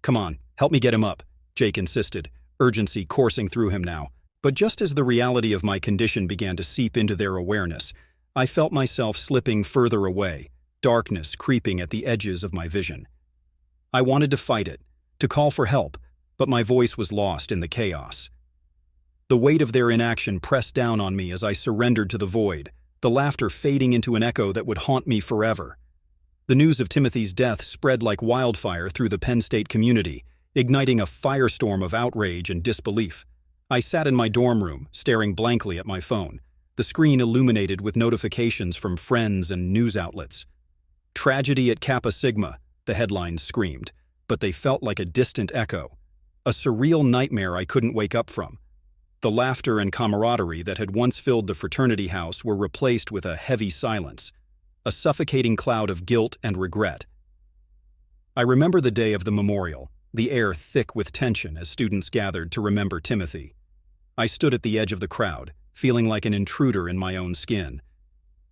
"Come on, help me get him up," Jake insisted, urgency coursing through him now. But just as the reality of my condition began to seep into their awareness, I felt myself slipping further away, darkness creeping at the edges of my vision. I wanted to fight it, to call for help, but my voice was lost in the chaos. The weight of their inaction pressed down on me as I surrendered to the void, the laughter fading into an echo that would haunt me forever. The news of Timothy's death spread like wildfire through the Penn State community, igniting a firestorm of outrage and disbelief. I sat in my dorm room, staring blankly at my phone, the screen illuminated with notifications from friends and news outlets. "Tragedy at Kappa Sigma," the headlines screamed, but they felt like a distant echo, a surreal nightmare I couldn't wake up from. The laughter and camaraderie that had once filled the fraternity house were replaced with a heavy silence, a suffocating cloud of guilt and regret. I remember the day of the memorial, the air thick with tension as students gathered to remember Timothy. I stood at the edge of the crowd, feeling like an intruder in my own skin.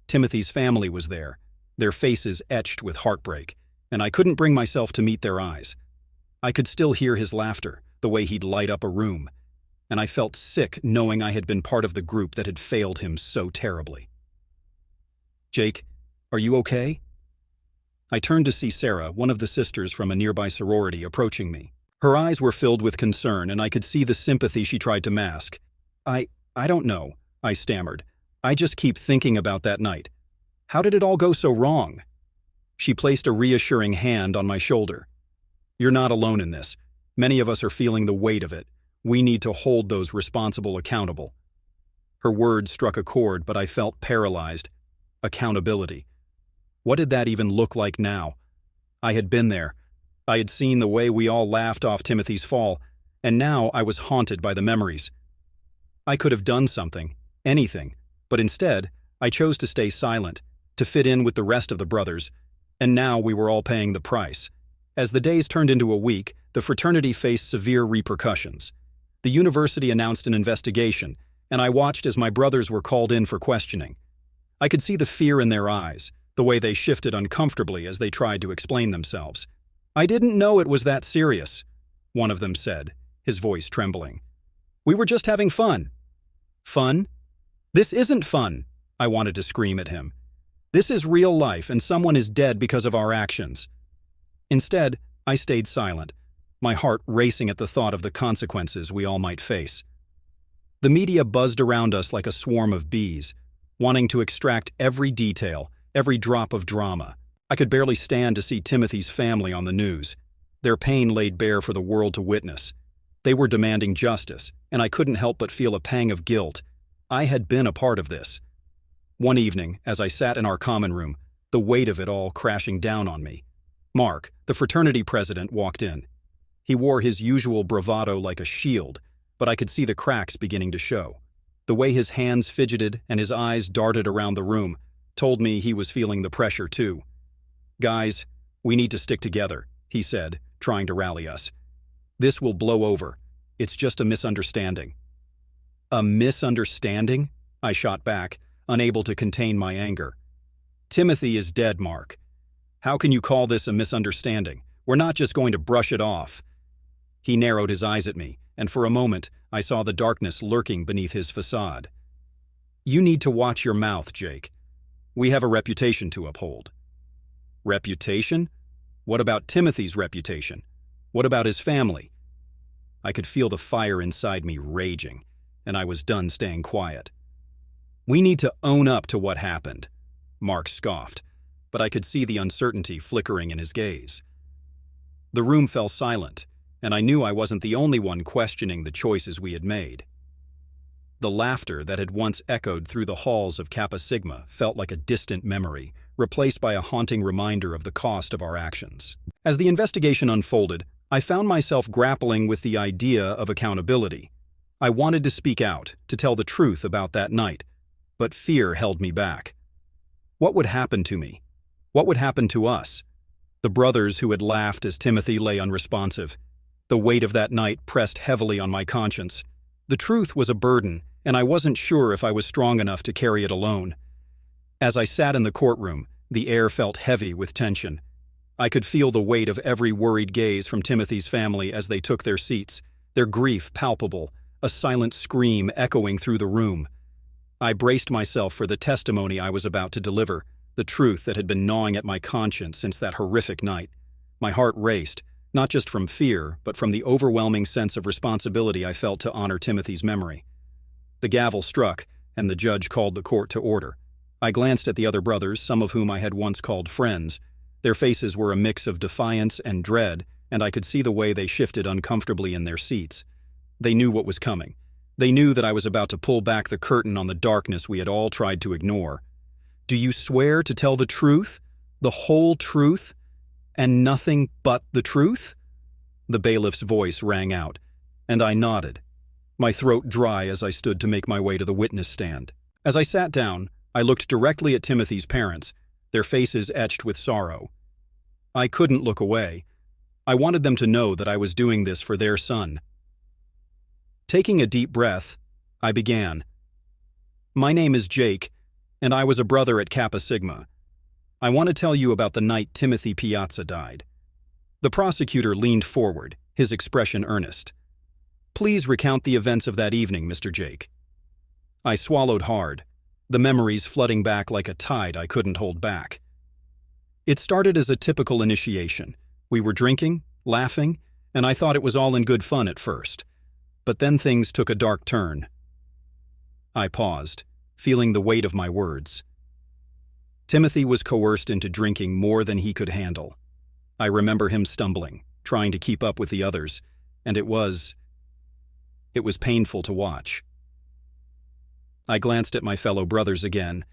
Timothy's family was there, their faces etched with heartbreak, and I couldn't bring myself to meet their eyes. I could still hear his laughter, the way he'd light up a room, and I felt sick knowing I had been part of the group that had failed him so terribly. "Jake, are you okay?" I turned to see Sarah, one of the sisters from a nearby sorority, approaching me. Her eyes were filled with concern, and I could see the sympathy she tried to mask. I don't know," I stammered. "I just keep thinking about that night. How did it all go so wrong?" She placed a reassuring hand on my shoulder. "You're not alone in this. Many of us are feeling the weight of it. We need to hold those responsible accountable." Her words struck a chord, but I felt paralyzed. Accountability. What did that even look like now? I had been there. I had seen the way we all laughed off Timothy's fall, and now I was haunted by the memories. I could have done something, anything, but instead, I chose to stay silent, to fit in with the rest of the brothers, and now we were all paying the price. As the days turned into a week, the fraternity faced severe repercussions. The university announced an investigation, and I watched as my brothers were called in for questioning. I could see the fear in their eyes, the way they shifted uncomfortably as they tried to explain themselves. "I didn't know it was that serious," one of them said, his voice trembling. "We were just having fun." "Fun? This isn't fun," I wanted to scream at him. "This is real life, and someone is dead because of our actions." Instead, I stayed silent, my heart racing at the thought of the consequences we all might face. The media buzzed around us like a swarm of bees, wanting to extract every detail, every drop of drama. I could barely stand to see Timothy's family on the news, their pain laid bare for the world to witness. They were demanding justice, and I couldn't help but feel a pang of guilt. I had been a part of this. One evening, as I sat in our common room, the weight of it all crashing down on me, Mark, the fraternity president, walked in. He wore his usual bravado like a shield, but I could see the cracks beginning to show. The way his hands fidgeted and his eyes darted around the room told me he was feeling the pressure too. "Guys, we need to stick together," he said, trying to rally us. "This will blow over. It's just a misunderstanding." "A misunderstanding?" I shot back, unable to contain my anger. "Timothy is dead, Mark. How can you call this a misunderstanding? We're not just going to brush it off." He narrowed his eyes at me, and for a moment, I saw the darkness lurking beneath his facade. "You need to watch your mouth, Jake. We have a reputation to uphold." Reputation? What about Timothy's reputation? What about his family? I could feel the fire inside me raging, and I was done staying quiet. "We need to own up to what happened," Mark scoffed, but I could see the uncertainty flickering in his gaze. The room fell silent, and I knew I wasn't the only one questioning the choices we had made. The laughter that had once echoed through the halls of Kappa Sigma felt like a distant memory, replaced by a haunting reminder of the cost of our actions. As the investigation unfolded, I found myself grappling with the idea of accountability. I wanted to speak out, to tell the truth about that night, but fear held me back. What would happen to me? What would happen to us? The brothers who had laughed as Timothy lay unresponsive. The weight of that night pressed heavily on my conscience. The truth was a burden, and I wasn't sure if I was strong enough to carry it alone. As I sat in the courtroom, the air felt heavy with tension. I could feel the weight of every worried gaze from Timothy's family as they took their seats, their grief palpable, a silent scream echoing through the room. I braced myself for the testimony I was about to deliver, the truth that had been gnawing at my conscience since that horrific night. My heart raced, not just from fear, but from the overwhelming sense of responsibility I felt to honor Timothy's memory. The gavel struck, and the judge called the court to order. I glanced at the other brothers, some of whom I had once called friends. Their faces were a mix of defiance and dread, and I could see the way they shifted uncomfortably in their seats. They knew what was coming. They knew that I was about to pull back the curtain on the darkness we had all tried to ignore. "Do you swear to tell the truth? The whole truth? And nothing but the truth?" The bailiff's voice rang out, and I nodded, my throat dry as I stood to make my way to the witness stand. As I sat down, I looked directly at Timothy's parents, their faces etched with sorrow. I couldn't look away. I wanted them to know that I was doing this for their son. Taking a deep breath, I began. My name is Jake, and I was a brother at Kappa Sigma. I want to tell you about the night Timothy Piazza died. The prosecutor leaned forward, his expression earnest. Please recount the events of that evening, Mr. Jake. I swallowed hard, the memories flooding back like a tide I couldn't hold back. It started as a typical initiation. We were drinking, laughing, and I thought it was all in good fun at first. But then things took a dark turn. I paused, feeling the weight of my words. Timothy was coerced into drinking more than he could handle. I remember him stumbling, trying to keep up with the others, and it was painful to watch. I glanced at my fellow brothers again,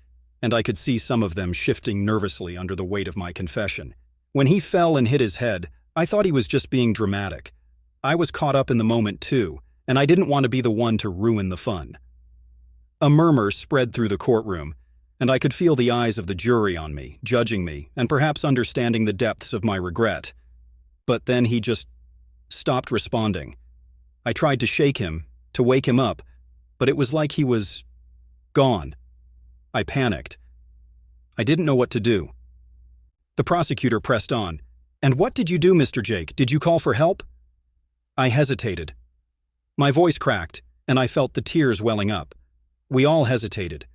and I could see some of them shifting nervously under the weight of my confession. When he fell and hit his head, I thought he was just being dramatic. I was caught up in the moment too, and I didn't want to be the one to ruin the fun. A murmur spread through the courtroom, and I could feel the eyes of the jury on me, judging me, and perhaps understanding the depths of my regret. But then he just stopped responding. I tried to shake him, to wake him up, but it was like he was gone. I panicked. I didn't know what to do. The prosecutor pressed on. And what did you do, Mr. Jake? Did you call for help? I hesitated. My voice cracked, and I felt the tears welling up. We all hesitated.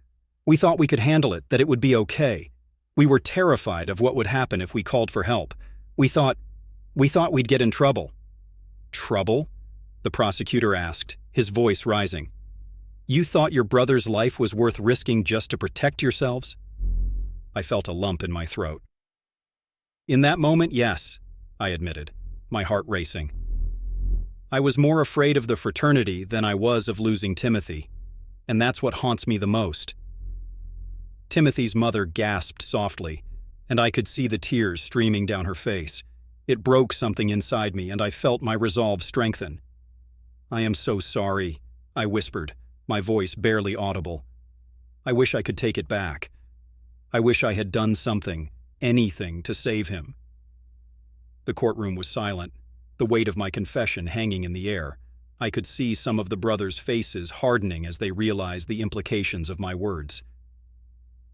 We thought we could handle it, that it would be okay. We were terrified of what would happen if we called for help. We thought we'd get in trouble. Trouble? The prosecutor asked, his voice rising. You thought your brother's life was worth risking just to protect yourselves? I felt a lump in my throat. In that moment, yes, I admitted, my heart racing. I was more afraid of the fraternity than I was of losing Timothy, and that's what haunts me the most. Timothy's mother gasped softly, and I could see the tears streaming down her face. It broke something inside me, and I felt my resolve strengthen. I am so sorry, I whispered, my voice barely audible. I wish I could take it back. I wish I had done something, anything, to save him. The courtroom was silent, the weight of my confession hanging in the air. I could see some of the brothers' faces hardening as they realized the implications of my words.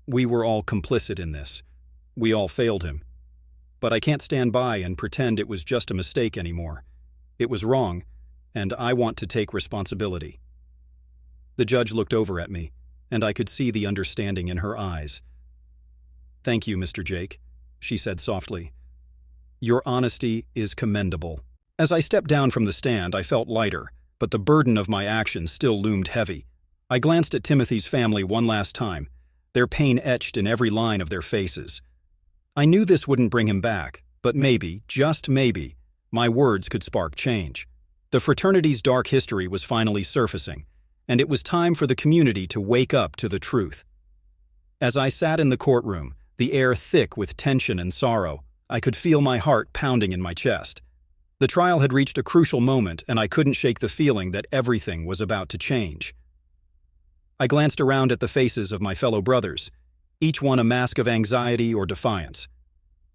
We were all complicit in this. We all failed him. But I can't stand by and pretend it was just a mistake anymore. It was wrong, and I want to take responsibility. The judge looked over at me, and I could see the understanding in her eyes. Thank you, Mr. Jake, she said softly. Your honesty is commendable. As I stepped down from the stand, I felt lighter, but the burden of my actions still loomed heavy. I glanced at Timothy's family one last time, their pain etched in every line of their faces. I knew this wouldn't bring him back, but maybe, just maybe, my words could spark change. The fraternity's dark history was finally surfacing, and it was time for the community to wake up to the truth. As I sat in the courtroom, the air thick with tension and sorrow, I could feel my heart pounding in my chest. The trial had reached a crucial moment, and I couldn't shake the feeling that everything was about to change. I glanced around at the faces of my fellow brothers, each one a mask of anxiety or defiance.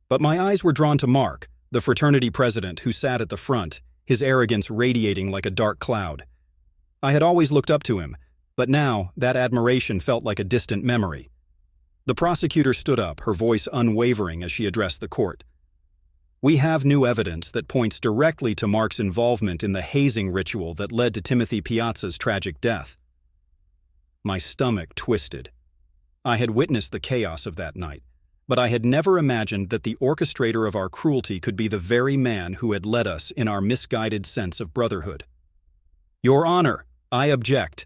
But my eyes were drawn to Mark, the fraternity president who sat at the front, his arrogance radiating like a dark cloud. I had always looked up to him, but now that admiration felt like a distant memory. The prosecutor stood up, her voice unwavering as she addressed the court. We have new evidence that points directly to Mark's involvement in the hazing ritual that led to Timothy Piazza's tragic death. My stomach twisted. I had witnessed the chaos of that night, but I had never imagined that the orchestrator of our cruelty could be the very man who had led us in our misguided sense of brotherhood. Your Honor, I object,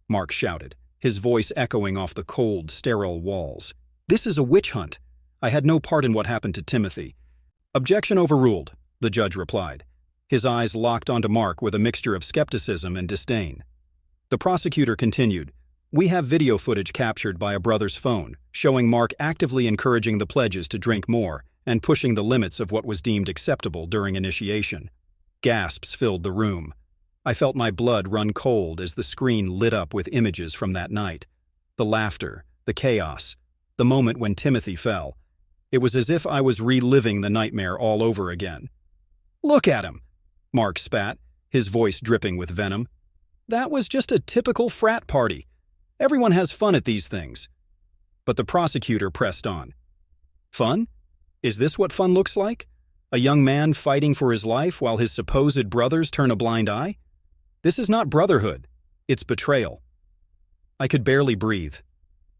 Mark shouted, his voice echoing off the cold, sterile walls. This is a witch hunt. I had no part in what happened to Timothy. Objection overruled, the judge replied. His eyes locked onto Mark with a mixture of skepticism and disdain. The prosecutor continued, We have video footage captured by a brother's phone, showing Mark actively encouraging the pledges to drink more and pushing the limits of what was deemed acceptable during initiation. Gasps filled the room. I felt my blood run cold as the screen lit up with images from that night. The laughter, the chaos, the moment when Timothy fell. It was as if I was reliving the nightmare all over again. Look at him, Mark spat, his voice dripping with venom. That was just a typical frat party. Everyone has fun at these things. But the prosecutor pressed on. Fun? Is this what fun looks like? A young man fighting for his life while his supposed brothers turn a blind eye? This is not brotherhood. It's betrayal. I could barely breathe.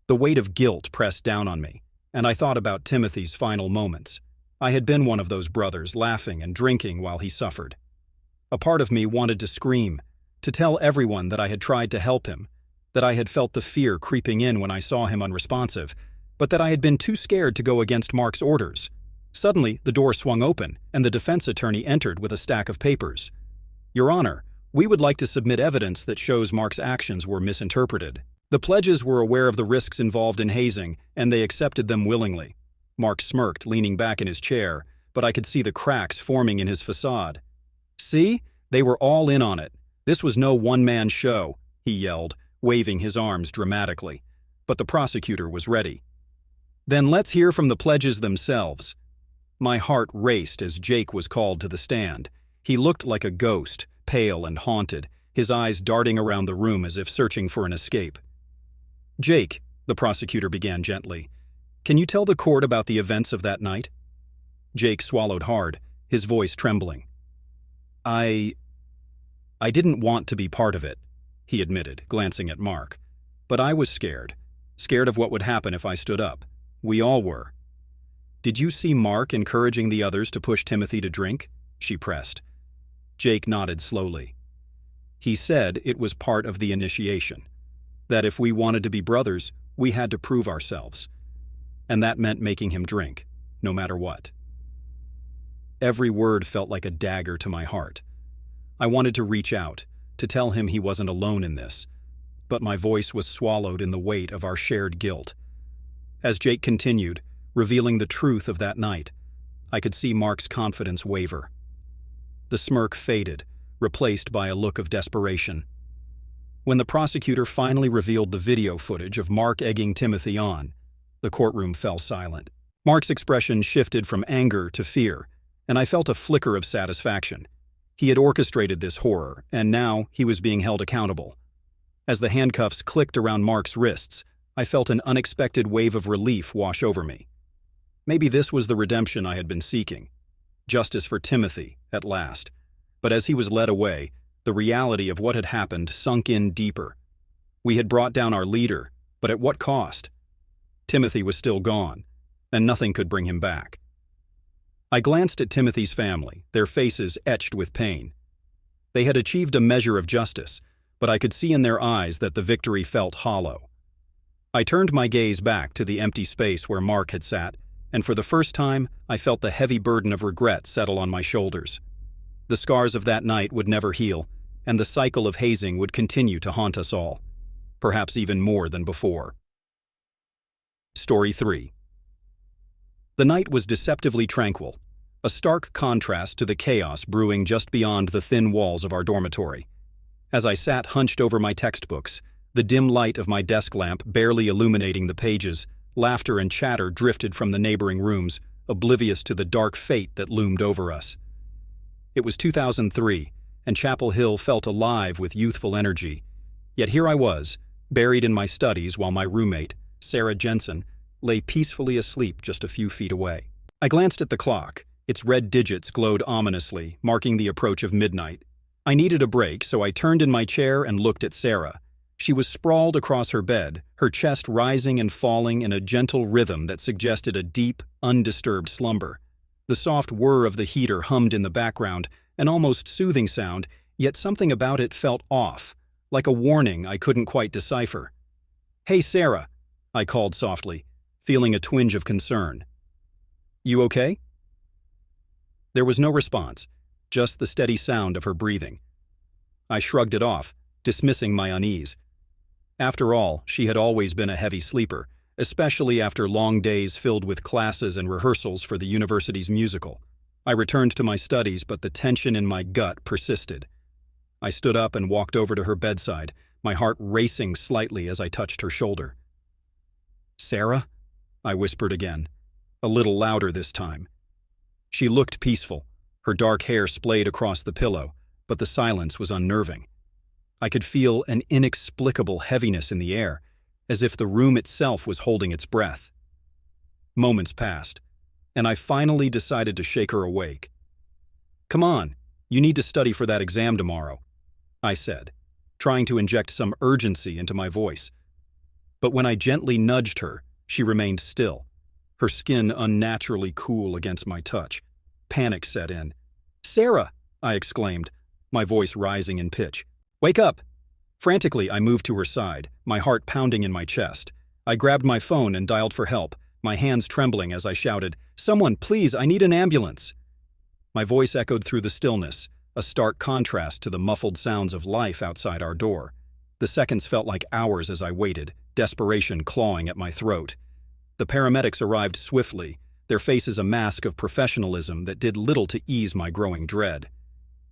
The weight of guilt pressed down on me, and I thought about Timothy's final moments. I had been one of those brothers, laughing and drinking while he suffered. A part of me wanted to scream, to tell everyone that I had tried to help him, that I had felt the fear creeping in when I saw him unresponsive, but that I had been too scared to go against Mark's orders. Suddenly, the door swung open, and the defense attorney entered with a stack of papers. Your Honor, we would like to submit evidence that shows Mark's actions were misinterpreted. The pledges were aware of the risks involved in hazing, and they accepted them willingly. Mark smirked, leaning back in his chair, but I could see the cracks forming in his facade. See? They were all in on it. This was no one-man show, he yelled, waving his arms dramatically. But the prosecutor was ready. Then let's hear from the pledges themselves. My heart raced as Jake was called to the stand. He looked like a ghost, pale and haunted, his eyes darting around the room as if searching for an escape. Jake, the prosecutor began gently, can you tell the court about the events of that night? Jake swallowed hard, his voice trembling. I didn't want to be part of it, he admitted, glancing at Mark. But I was scared of what would happen if I stood up. We all were. Did you see Mark encouraging the others to push Timothy to drink? She pressed. Jake nodded slowly. He said it was part of the initiation, that if we wanted to be brothers, we had to prove ourselves. And that meant making him drink, no matter what. Every word felt like a dagger to my heart. I wanted to reach out, to tell him he wasn't alone in this, but my voice was swallowed in the weight of our shared guilt. As Jake continued, revealing the truth of that night, I could see Mark's confidence waver. The smirk faded, replaced by a look of desperation. When the prosecutor finally revealed the video footage of Mark egging Timothy on, the courtroom fell silent. Mark's expression shifted from anger to fear, and I felt a flicker of satisfaction. He had orchestrated this horror, and now he was being held accountable. As the handcuffs clicked around Mark's wrists, I felt an unexpected wave of relief wash over me. Maybe this was the redemption I had been seeking. Justice for Timothy, at last. But as he was led away, the reality of what had happened sunk in deeper. We had brought down our leader, but at what cost? Timothy was still gone, and nothing could bring him back. I glanced at Timothy's family, their faces etched with pain. They had achieved a measure of justice, but I could see in their eyes that the victory felt hollow. I turned my gaze back to the empty space where Mark had sat, and for the first time, I felt the heavy burden of regret settle on my shoulders. The scars of that night would never heal, and the cycle of hazing would continue to haunt us all, perhaps even more than before. Story 3. The night was deceptively tranquil, a stark contrast to the chaos brewing just beyond the thin walls of our dormitory. As I sat hunched over my textbooks, the dim light of my desk lamp barely illuminating the pages, laughter and chatter drifted from the neighboring rooms, oblivious to the dark fate that loomed over us. It was 2003, and Chapel Hill felt alive with youthful energy. Yet here I was, buried in my studies while my roommate, Sarah Jensen, lay peacefully asleep just a few feet away. I glanced at the clock. Its red digits glowed ominously, marking the approach of midnight. I needed a break, so I turned in my chair and looked at Sarah. She was sprawled across her bed, her chest rising and falling in a gentle rhythm that suggested a deep, undisturbed slumber. The soft whir of the heater hummed in the background, an almost soothing sound, yet something about it felt off, like a warning I couldn't quite decipher. "Hey, Sarah," I called softly, feeling a twinge of concern. "You okay?" There was no response, just the steady sound of her breathing. I shrugged it off, dismissing my unease. After all, she had always been a heavy sleeper, especially after long days filled with classes and rehearsals for the university's musical. I returned to my studies, but the tension in my gut persisted. I stood up and walked over to her bedside, my heart racing slightly as I touched her shoulder. "Sarah?" I whispered again, a little louder this time. She looked peaceful, her dark hair splayed across the pillow, but the silence was unnerving. I could feel an inexplicable heaviness in the air, as if the room itself was holding its breath. Moments passed, and I finally decided to shake her awake. "Come on, you need to study for that exam tomorrow," I said, trying to inject some urgency into my voice. But when I gently nudged her, she remained still, her skin unnaturally cool against my touch. Panic set in. "Sarah!" I exclaimed, my voice rising in pitch. "Wake up!" Frantically, I moved to her side, my heart pounding in my chest. I grabbed my phone and dialed for help, my hands trembling as I shouted, "Someone, please, I need an ambulance!" My voice echoed through the stillness, a stark contrast to the muffled sounds of life outside our door. The seconds felt like hours as I waited, desperation clawing at my throat. The paramedics arrived swiftly, their faces a mask of professionalism that did little to ease my growing dread.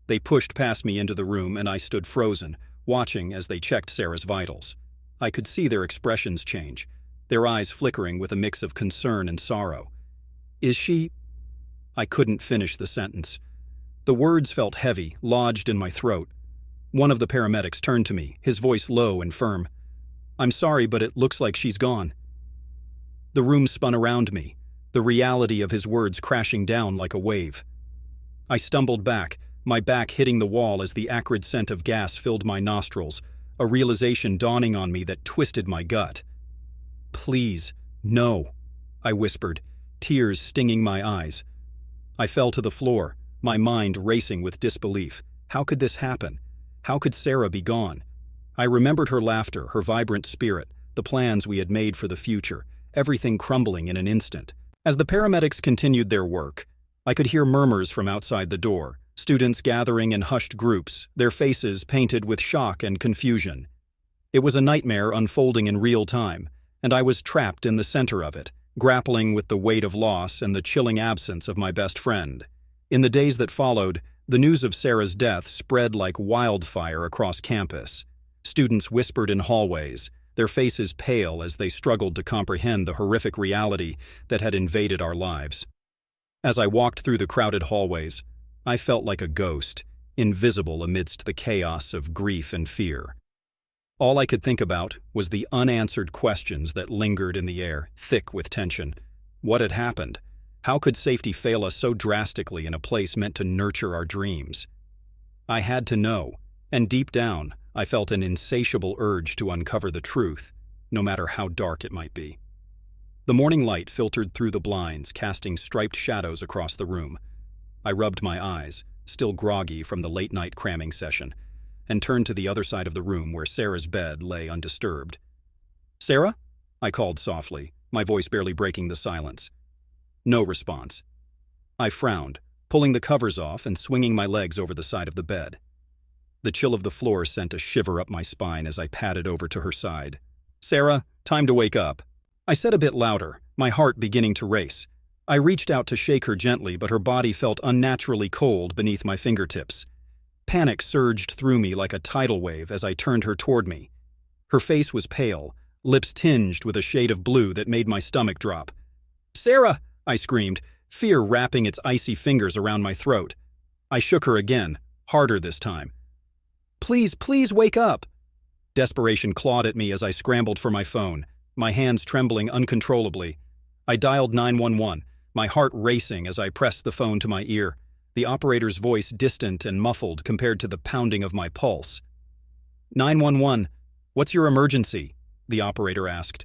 They pushed past me into the room and I stood frozen, watching as they checked Sarah's vitals. I could see their expressions change, their eyes flickering with a mix of concern and sorrow. "Is she—" I couldn't finish the sentence. The words felt heavy, lodged in my throat. One of the paramedics turned to me, his voice low and firm. "I'm sorry, but it looks like she's gone." The room spun around me, the reality of his words crashing down like a wave. I stumbled back, my back hitting the wall as the acrid scent of gas filled my nostrils, a realization dawning on me that twisted my gut. "Please, no," I whispered, tears stinging my eyes. I fell to the floor, my mind racing with disbelief. How could this happen? How could Sarah be gone? I remembered her laughter, her vibrant spirit, the plans we had made for the future, everything crumbling in an instant. As the paramedics continued their work, I could hear murmurs from outside the door, students gathering in hushed groups, their faces painted with shock and confusion. It was a nightmare unfolding in real time, and I was trapped in the center of it, grappling with the weight of loss and the chilling absence of my best friend. In the days that followed, the news of Sarah's death spread like wildfire across campus. Students whispered in hallways, their faces pale as they struggled to comprehend the horrific reality that had invaded our lives. As I walked through the crowded hallways, I felt like a ghost, invisible amidst the chaos of grief and fear. All I could think about was the unanswered questions that lingered in the air, thick with tension. What had happened? How could safety fail us so drastically in a place meant to nurture our dreams? I had to know, and deep down, I felt an insatiable urge to uncover the truth, no matter how dark it might be. The morning light filtered through the blinds, casting striped shadows across the room. I rubbed my eyes, still groggy from the late-night cramming session, and turned to the other side of the room where Sarah's bed lay undisturbed. "Sarah?" I called softly, my voice barely breaking the silence. No response. I frowned, pulling the covers off and swinging my legs over the side of the bed. The chill of the floor sent a shiver up my spine as I padded over to her side. "Sarah, time to wake up," I said a bit louder, my heart beginning to race. I reached out to shake her gently, but her body felt unnaturally cold beneath my fingertips. Panic surged through me like a tidal wave as I turned her toward me. Her face was pale, lips tinged with a shade of blue that made my stomach drop. "Sarah!" I screamed, fear wrapping its icy fingers around my throat. I shook her again, harder this time. "Please, please wake up!" Desperation clawed at me as I scrambled for my phone, my hands trembling uncontrollably. I dialed 911, my heart racing as I pressed the phone to my ear, the operator's voice distant and muffled compared to the pounding of my pulse. 911, what's your emergency?" the operator asked.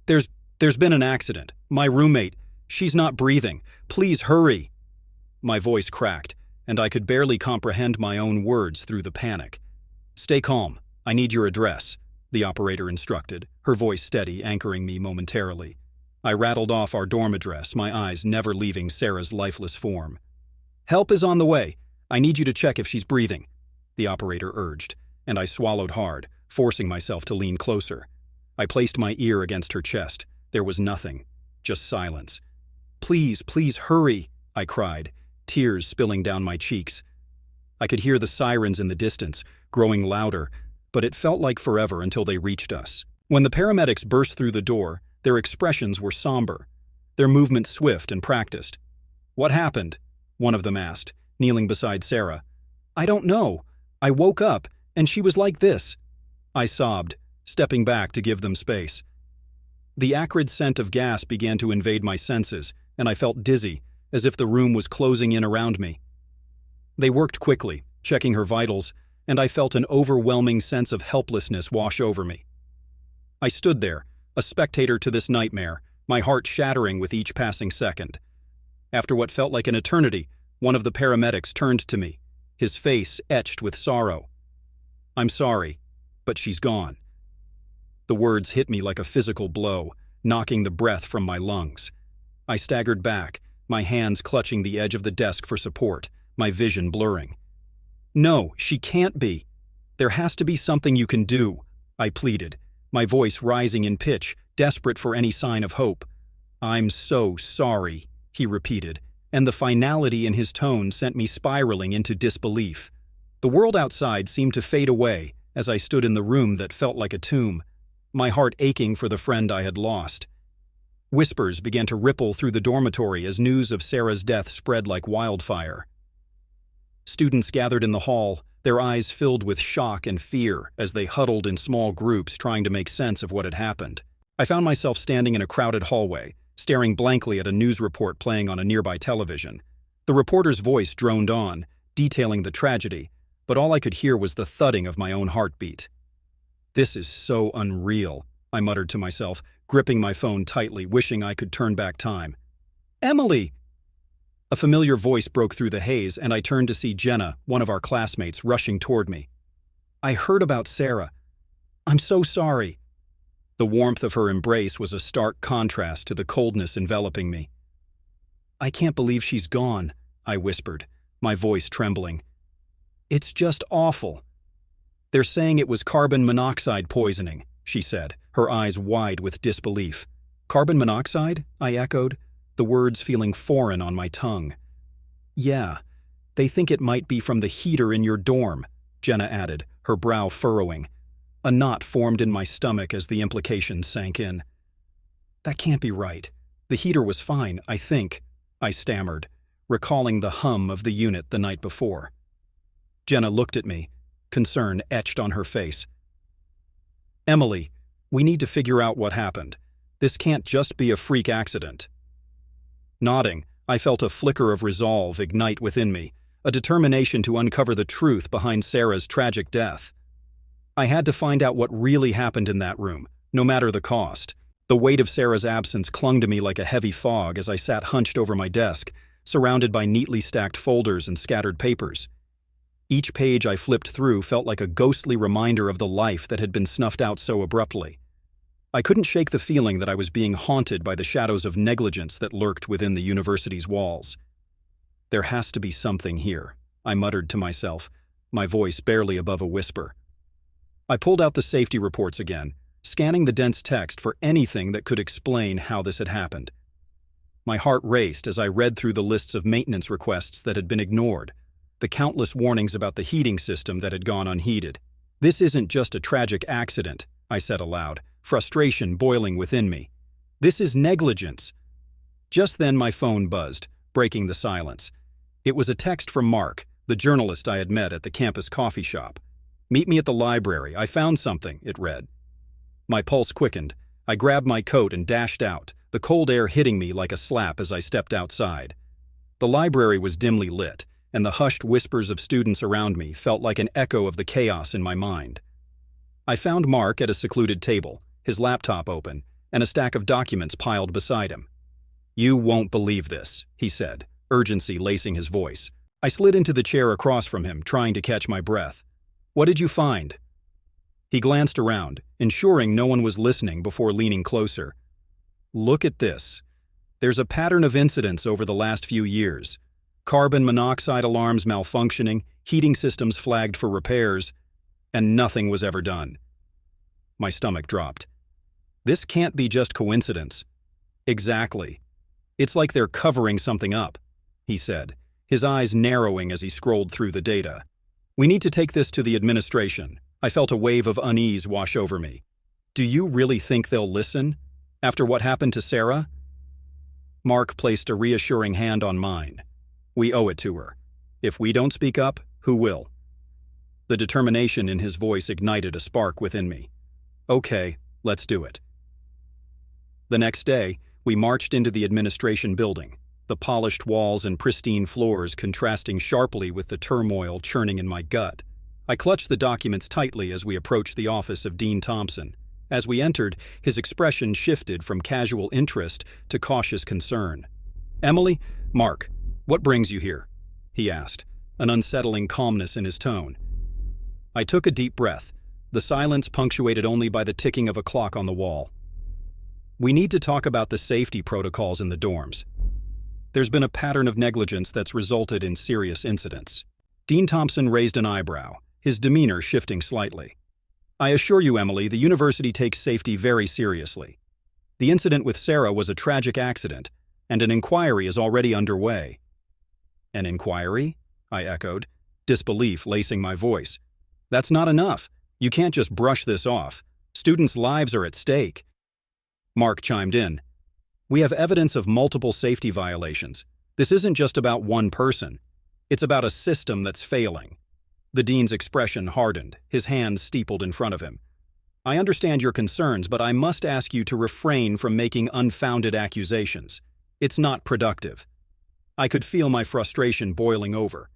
There's been an accident. My roommate, she's not breathing. Please hurry." My voice cracked, and I could barely comprehend my own words through the panic. "Stay calm. I need your address," the operator instructed, her voice steady, anchoring me momentarily. I rattled off our dorm address, my eyes never leaving Sarah's lifeless form. "Help is on the way. I need you to check if she's breathing," the operator urged, and I swallowed hard, forcing myself to lean closer. I placed my ear against her chest. There was nothing, just silence. "Please, please hurry," I cried, tears spilling down my cheeks. I could hear the sirens in the distance, growing louder, but it felt like forever until they reached us. When the paramedics burst through the door, their expressions were somber, their movements swift and practiced. "What happened?" one of them asked, kneeling beside Sarah. "I don't know. I woke up, And she was like this. I sobbed, stepping back to give them space. The acrid scent of gas began to invade my senses, and I felt dizzy, as if the room was closing in around me. They worked quickly, checking her vitals, and I felt an overwhelming sense of helplessness wash over me. I stood there, a spectator to this nightmare, my heart shattering with each passing second. After what felt like an eternity, one of the paramedics turned to me, his face etched with sorrow. "I'm sorry, but she's gone." The words hit me like a physical blow, knocking the breath from my lungs. I staggered back, my hands clutching the edge of the desk for support, my vision blurring. "No, she can't be. There has to be something you can do," I pleaded, my voice rising in pitch, desperate for any sign of hope. "I'm so sorry," he repeated, and the finality in his tone sent me spiraling into disbelief. The world outside seemed to fade away as I stood in the room that felt like a tomb, my heart aching for the friend I had lost. Whispers began to ripple through the dormitory as news of Sarah's death spread like wildfire. Students gathered in the hall, their eyes filled with shock and fear as they huddled in small groups trying to make sense of what had happened. I found myself standing in a crowded hallway, staring blankly at a news report playing on a nearby television. The reporter's voice droned on, detailing the tragedy, but all I could hear was the thudding of my own heartbeat. "This is so unreal," I muttered to myself, gripping my phone tightly, wishing I could turn back time. "Emily!" A familiar voice broke through the haze, and I turned to see Jenna, one of our classmates, rushing toward me. "I heard about Sarah. I'm so sorry." The warmth of her embrace was a stark contrast to the coldness enveloping me. "I can't believe she's gone," I whispered, my voice trembling. "It's just awful." "They're saying it was carbon monoxide poisoning," she said, her eyes wide with disbelief. "Carbon monoxide?" I echoed, the words feeling foreign on my tongue. "Yeah, they think it might be from the heater in your dorm," Jenna added, her brow furrowing. A knot formed in my stomach as the implications sank in. "That can't be right. The heater was fine, I think," I stammered, recalling the hum of the unit the night before. Jenna looked at me, concern etched on her face. "Emily, we need to figure out what happened. This can't just be a freak accident." Nodding, I felt a flicker of resolve ignite within me, a determination to uncover the truth behind Sarah's tragic death. I had to find out what really happened in that room, no matter the cost. The weight of Sarah's absence clung to me like a heavy fog as I sat hunched over my desk, surrounded by neatly stacked folders and scattered papers. Each page I flipped through felt like a ghostly reminder of the life that had been snuffed out so abruptly. I couldn't shake the feeling that I was being haunted by the shadows of negligence that lurked within the university's walls. "There has to be something here," I muttered to myself, my voice barely above a whisper. I pulled out the safety reports again, scanning the dense text for anything that could explain how this had happened. My heart raced as I read through the lists of maintenance requests that had been ignored, the countless warnings about the heating system that had gone unheeded. "This isn't just a tragic accident," I said aloud, frustration boiling within me. "This is negligence." Just then my phone buzzed, breaking the silence. It was a text from Mark, the journalist I had met at the campus coffee shop. "Meet me at the library. I found something," it read. My pulse quickened. I grabbed my coat and dashed out, the cold air hitting me like a slap as I stepped outside. The library was dimly lit, and the hushed whispers of students around me felt like an echo of the chaos in my mind. I found Mark at a secluded table, his laptop open, and a stack of documents piled beside him. "You won't believe this," he said, urgency lacing his voice. I slid into the chair across from him, trying to catch my breath. "What did you find?" He glanced around, ensuring no one was listening before leaning closer. "Look at this. There's a pattern of incidents over the last few years. Carbon monoxide alarms malfunctioning, heating systems flagged for repairs, and nothing was ever done." My stomach dropped. "This can't be just coincidence." "Exactly. It's like they're covering something up," he said, his eyes narrowing as he scrolled through the data. "We need to take this to the administration." I felt a wave of unease wash over me. "Do you really think they'll listen? After what happened to Sarah?" Mark placed a reassuring hand on mine. "We owe it to her. If we don't speak up, who will?" The determination in his voice ignited a spark within me. Okay, let's do it. The next day, we marched into the administration building, the polished walls and pristine floors contrasting sharply with the turmoil churning in my gut. I clutched the documents tightly as we approached the office of Dean Thompson. As we entered, his expression shifted from casual interest to cautious concern. "Emily, Mark, what brings you here?" he asked, an unsettling calmness in his tone. I took a deep breath, the silence punctuated only by the ticking of a clock on the wall. "We need to talk about the safety protocols in the dorms. There's been a pattern of negligence that's resulted in serious incidents." Dean Thompson raised an eyebrow, his demeanor shifting slightly. "I assure you, Emily, the university takes safety very seriously. The incident with Sarah was a tragic accident, and an inquiry is already underway." "An inquiry?" I echoed, disbelief lacing my voice. "That's not enough. You can't just brush this off. Students' lives are at stake." Mark chimed in. "We have evidence of multiple safety violations. This isn't just about one person. It's about a system that's failing." The dean's expression hardened, his hands steepled in front of him. "I understand your concerns, but I must ask you to refrain from making unfounded accusations. It's not productive." I could feel my frustration boiling over.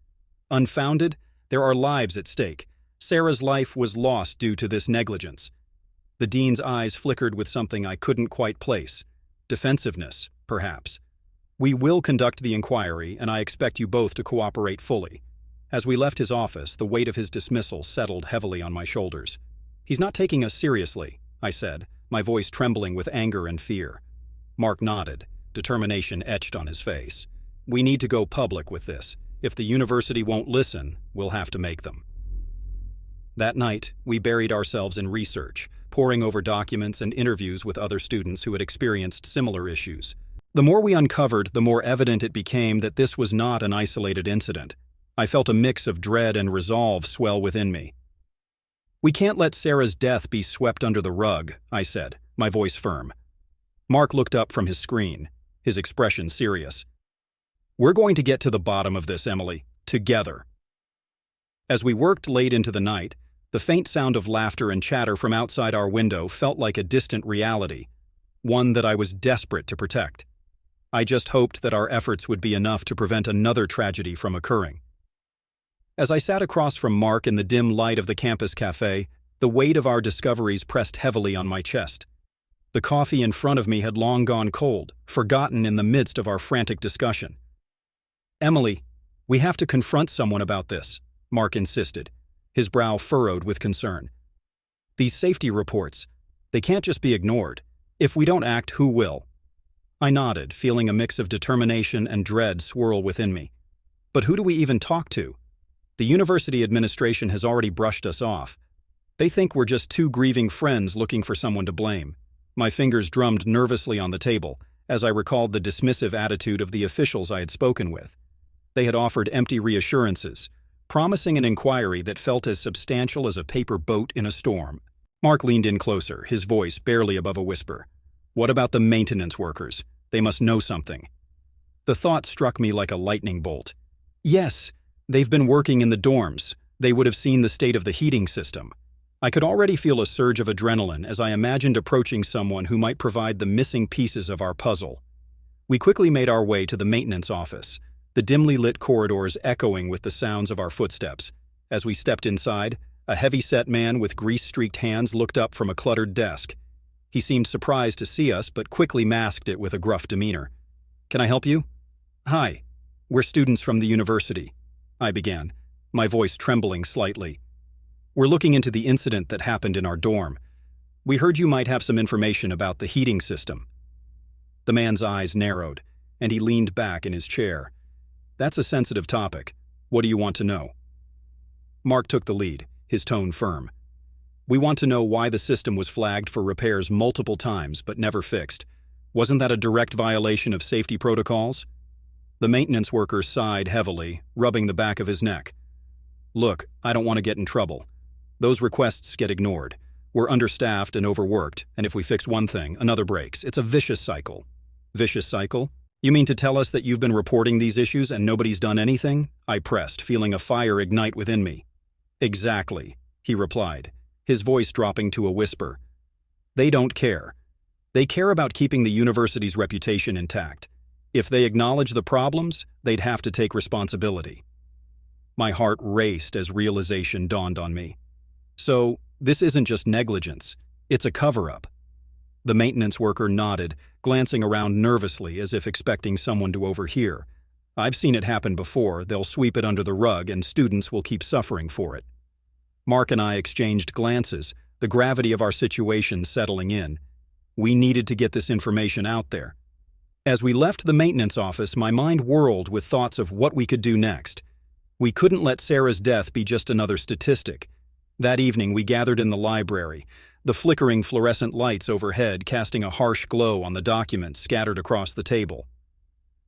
Unfounded? There are lives at stake. Sarah's life was lost due to this negligence. The dean's eyes flickered with something I couldn't quite place. Defensiveness, perhaps. "We will conduct the inquiry, and I expect you both to cooperate fully." As we left his office, the weight of his dismissal settled heavily on my shoulders. "He's not taking us seriously," I said, my voice trembling with anger and fear. Mark nodded, determination etched on his face. "We need to go public with this. If the university won't listen, we'll have to make them." That night, we buried ourselves in research, poring over documents and interviews with other students who had experienced similar issues. The more we uncovered, the more evident it became that this was not an isolated incident. I felt a mix of dread and resolve swell within me. "We can't let Sarah's death be swept under the rug," I said, my voice firm. Mark looked up from his screen, his expression serious. "We're going to get to the bottom of this, Emily, together." As we worked late into the night, the faint sound of laughter and chatter from outside our window felt like a distant reality, one that I was desperate to protect. I just hoped that our efforts would be enough to prevent another tragedy from occurring. As I sat across from Mark in the dim light of the campus cafe, the weight of our discoveries pressed heavily on my chest. The coffee in front of me had long gone cold, forgotten in the midst of our frantic discussion. "Emily, we have to confront someone about this," Mark insisted, his brow furrowed with concern. "These safety reports, they can't just be ignored. If we don't act, who will?" I nodded, feeling a mix of determination and dread swirl within me. "But who do we even talk to? The university administration has already brushed us off. They think we're just two grieving friends looking for someone to blame." My fingers drummed nervously on the table as I recalled the dismissive attitude of the officials I had spoken with. They had offered empty reassurances, promising an inquiry that felt as substantial as a paper boat in a storm. Mark leaned in closer, his voice barely above a whisper. "What about the maintenance workers? They must know something." The thought struck me like a lightning bolt. Yes, they've been working in the dorms. They would have seen the state of the heating system. I could already feel a surge of adrenaline as I imagined approaching someone who might provide the missing pieces of our puzzle. We quickly made our way to the maintenance office, the dimly lit corridors echoing with the sounds of our footsteps. As we stepped inside, a heavy-set man with grease-streaked hands looked up from a cluttered desk. He seemed surprised to see us, but quickly masked it with a gruff demeanor. "Can I help you?" "Hi, we're students from the university," I began, my voice trembling slightly. "We're looking into the incident that happened in our dorm. We heard you might have some information about the heating system." The man's eyes narrowed, and he leaned back in his chair. "That's a sensitive topic. What do you want to know?" Mark took the lead, his tone firm. "We want to know why the system was flagged for repairs multiple times but never fixed. Wasn't that a direct violation of safety protocols?" The maintenance worker sighed heavily, rubbing the back of his neck. "Look, I don't want to get in trouble. Those requests get ignored. We're understaffed and overworked, and if we fix one thing, another breaks. It's a vicious cycle." "Vicious cycle? You mean to tell us that you've been reporting these issues and nobody's done anything?" I pressed, feeling a fire ignite within me. Exactly, he replied, his voice dropping to a whisper. They don't care. They care about keeping the university's reputation intact. If they acknowledge the problems, they'd have to take responsibility. My heart raced as realization dawned on me. So, this isn't just negligence, it's a cover-up. The maintenance worker nodded, glancing around nervously as if expecting someone to overhear. I've seen it happen before. They'll sweep it under the rug and students will keep suffering for it. Mark and I exchanged glances, the gravity of our situation settling in. We needed to get this information out there. As we left the maintenance office, my mind whirled with thoughts of what we could do next. We couldn't let Sarah's death be just another statistic. That evening, we gathered in the library, the flickering fluorescent lights overhead casting a harsh glow on the documents scattered across the table.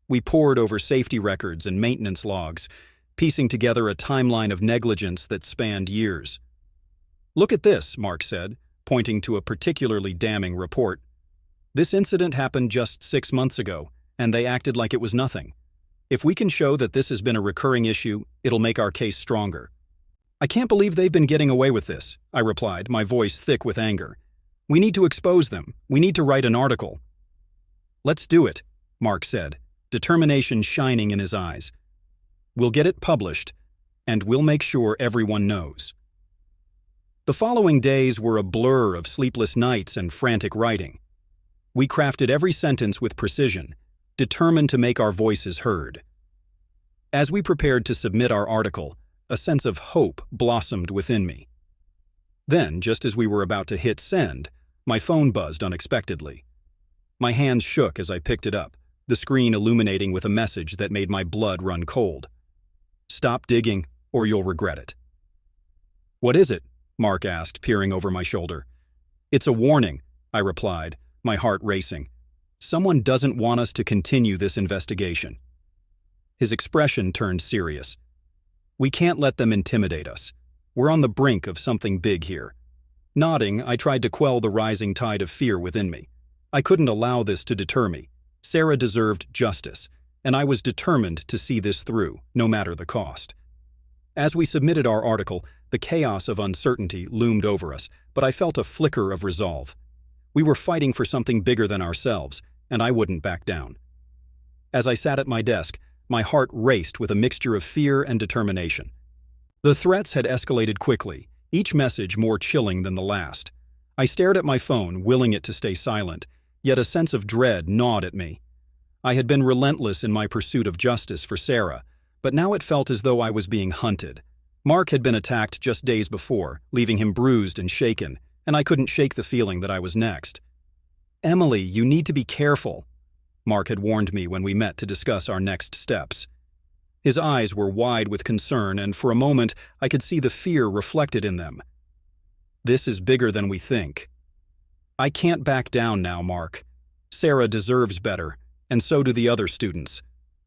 We pored over safety records and maintenance logs, piecing together a timeline of negligence that spanned years. "Look at this," Mark said, pointing to a particularly damning report. "This incident happened just 6 months ago, and they acted like it was nothing. If we can show that this has been a recurring issue, it'll make our case stronger." "I can't believe they've been getting away with this," I replied, my voice thick with anger. "We need to expose them. We need to write an article." "Let's do it," Mark said, determination shining in his eyes. "We'll get it published, and we'll make sure everyone knows." The following days were a blur of sleepless nights and frantic writing. We crafted every sentence with precision, determined to make our voices heard. As we prepared to submit our article, a sense of hope blossomed within me. Then, just as we were about to hit send, my phone buzzed unexpectedly. My hands shook as I picked it up, the screen illuminating with a message that made my blood run cold. "Stop digging, or you'll regret it." "What is it?" Mark asked, peering over my shoulder. "It's a warning," I replied, my heart racing. "Someone doesn't want us to continue this investigation." His expression turned serious. "We can't let them intimidate us. We're on the brink of something big here." Nodding, I tried to quell the rising tide of fear within me. I couldn't allow this to deter me. Sarah deserved justice, and I was determined to see this through, no matter the cost. As we submitted our article, the chaos of uncertainty loomed over us, but I felt a flicker of resolve. We were fighting for something bigger than ourselves, and I wouldn't back down. As I sat at my desk, my heart raced with a mixture of fear and determination. The threats had escalated quickly, each message more chilling than the last. I stared at my phone, willing it to stay silent, yet a sense of dread gnawed at me. I had been relentless in my pursuit of justice for Sarah, but now it felt as though I was being hunted. Mark had been attacked just days before, leaving him bruised and shaken, and I couldn't shake the feeling that I was next. "Emily, you need to be careful," Mark had warned me when we met to discuss our next steps. His eyes were wide with concern, and for a moment I could see the fear reflected in them. "This is bigger than we think." "I can't back down now, Mark. Sarah deserves better, and so do the other students,"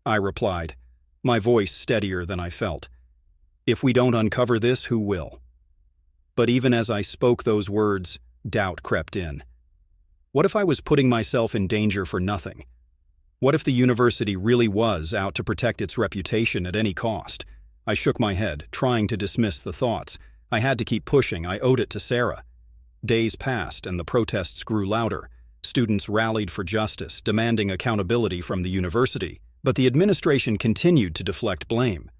I replied, my voice steadier than I felt. "If we don't uncover this, who will?" But even as I spoke those words, doubt crept in. What if I was putting myself in danger for nothing? What if the university really was out to protect its reputation at any cost? I shook my head, trying to dismiss the thoughts. I had to keep pushing. I owed it to Sarah. Days passed, and the protests grew louder. Students rallied for justice, demanding accountability from the university, but the administration continued to deflect blame.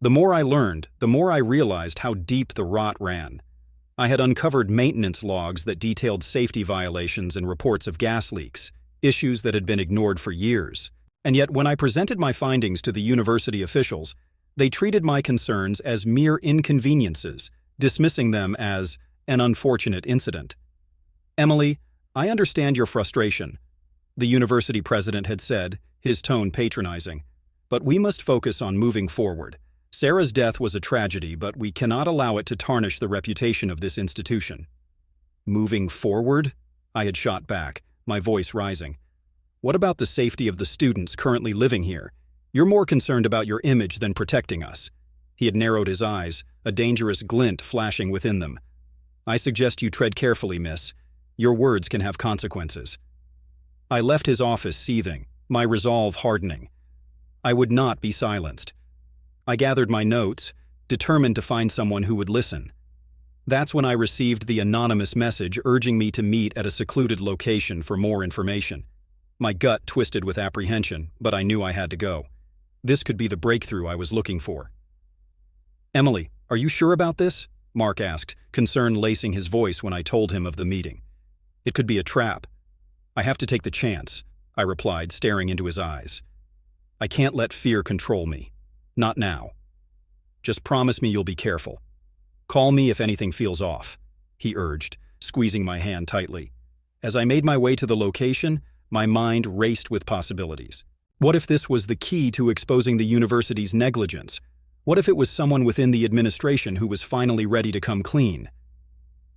The more I learned, the more I realized how deep the rot ran. I had uncovered maintenance logs that detailed safety violations and reports of gas leaks, issues that had been ignored for years. And yet, when I presented my findings to the university officials, they treated my concerns as mere inconveniences, dismissing them as an unfortunate incident. "Emily, I understand your frustration," the university president had said, his tone patronizing. "But we must focus on moving forward. Sarah's death was a tragedy, but we cannot allow it to tarnish the reputation of this institution." "Moving forward?" I had shot back, my voice rising. "What about the safety of the students currently living here? You're more concerned about your image than protecting us." He had narrowed his eyes, a dangerous glint flashing within them. "I suggest you tread carefully, miss. Your words can have consequences." I left his office seething, my resolve hardening. I would not be silenced. I gathered my notes, determined to find someone who would listen. That's when I received the anonymous message urging me to meet at a secluded location for more information. My gut twisted with apprehension, but I knew I had to go. This could be the breakthrough I was looking for. "Emily, are you sure about this?" Mark asked, concern lacing his voice when I told him of the meeting. "It could be a trap." "I have to take the chance," I replied, staring into his eyes. "I can't let fear control me. Not now. Just promise me you'll be careful. Call me if anything feels off," he urged, squeezing my hand tightly. As I made my way to the location, my mind raced with possibilities. What if this was the key to exposing the university's negligence? What if it was someone within the administration who was finally ready to come clean?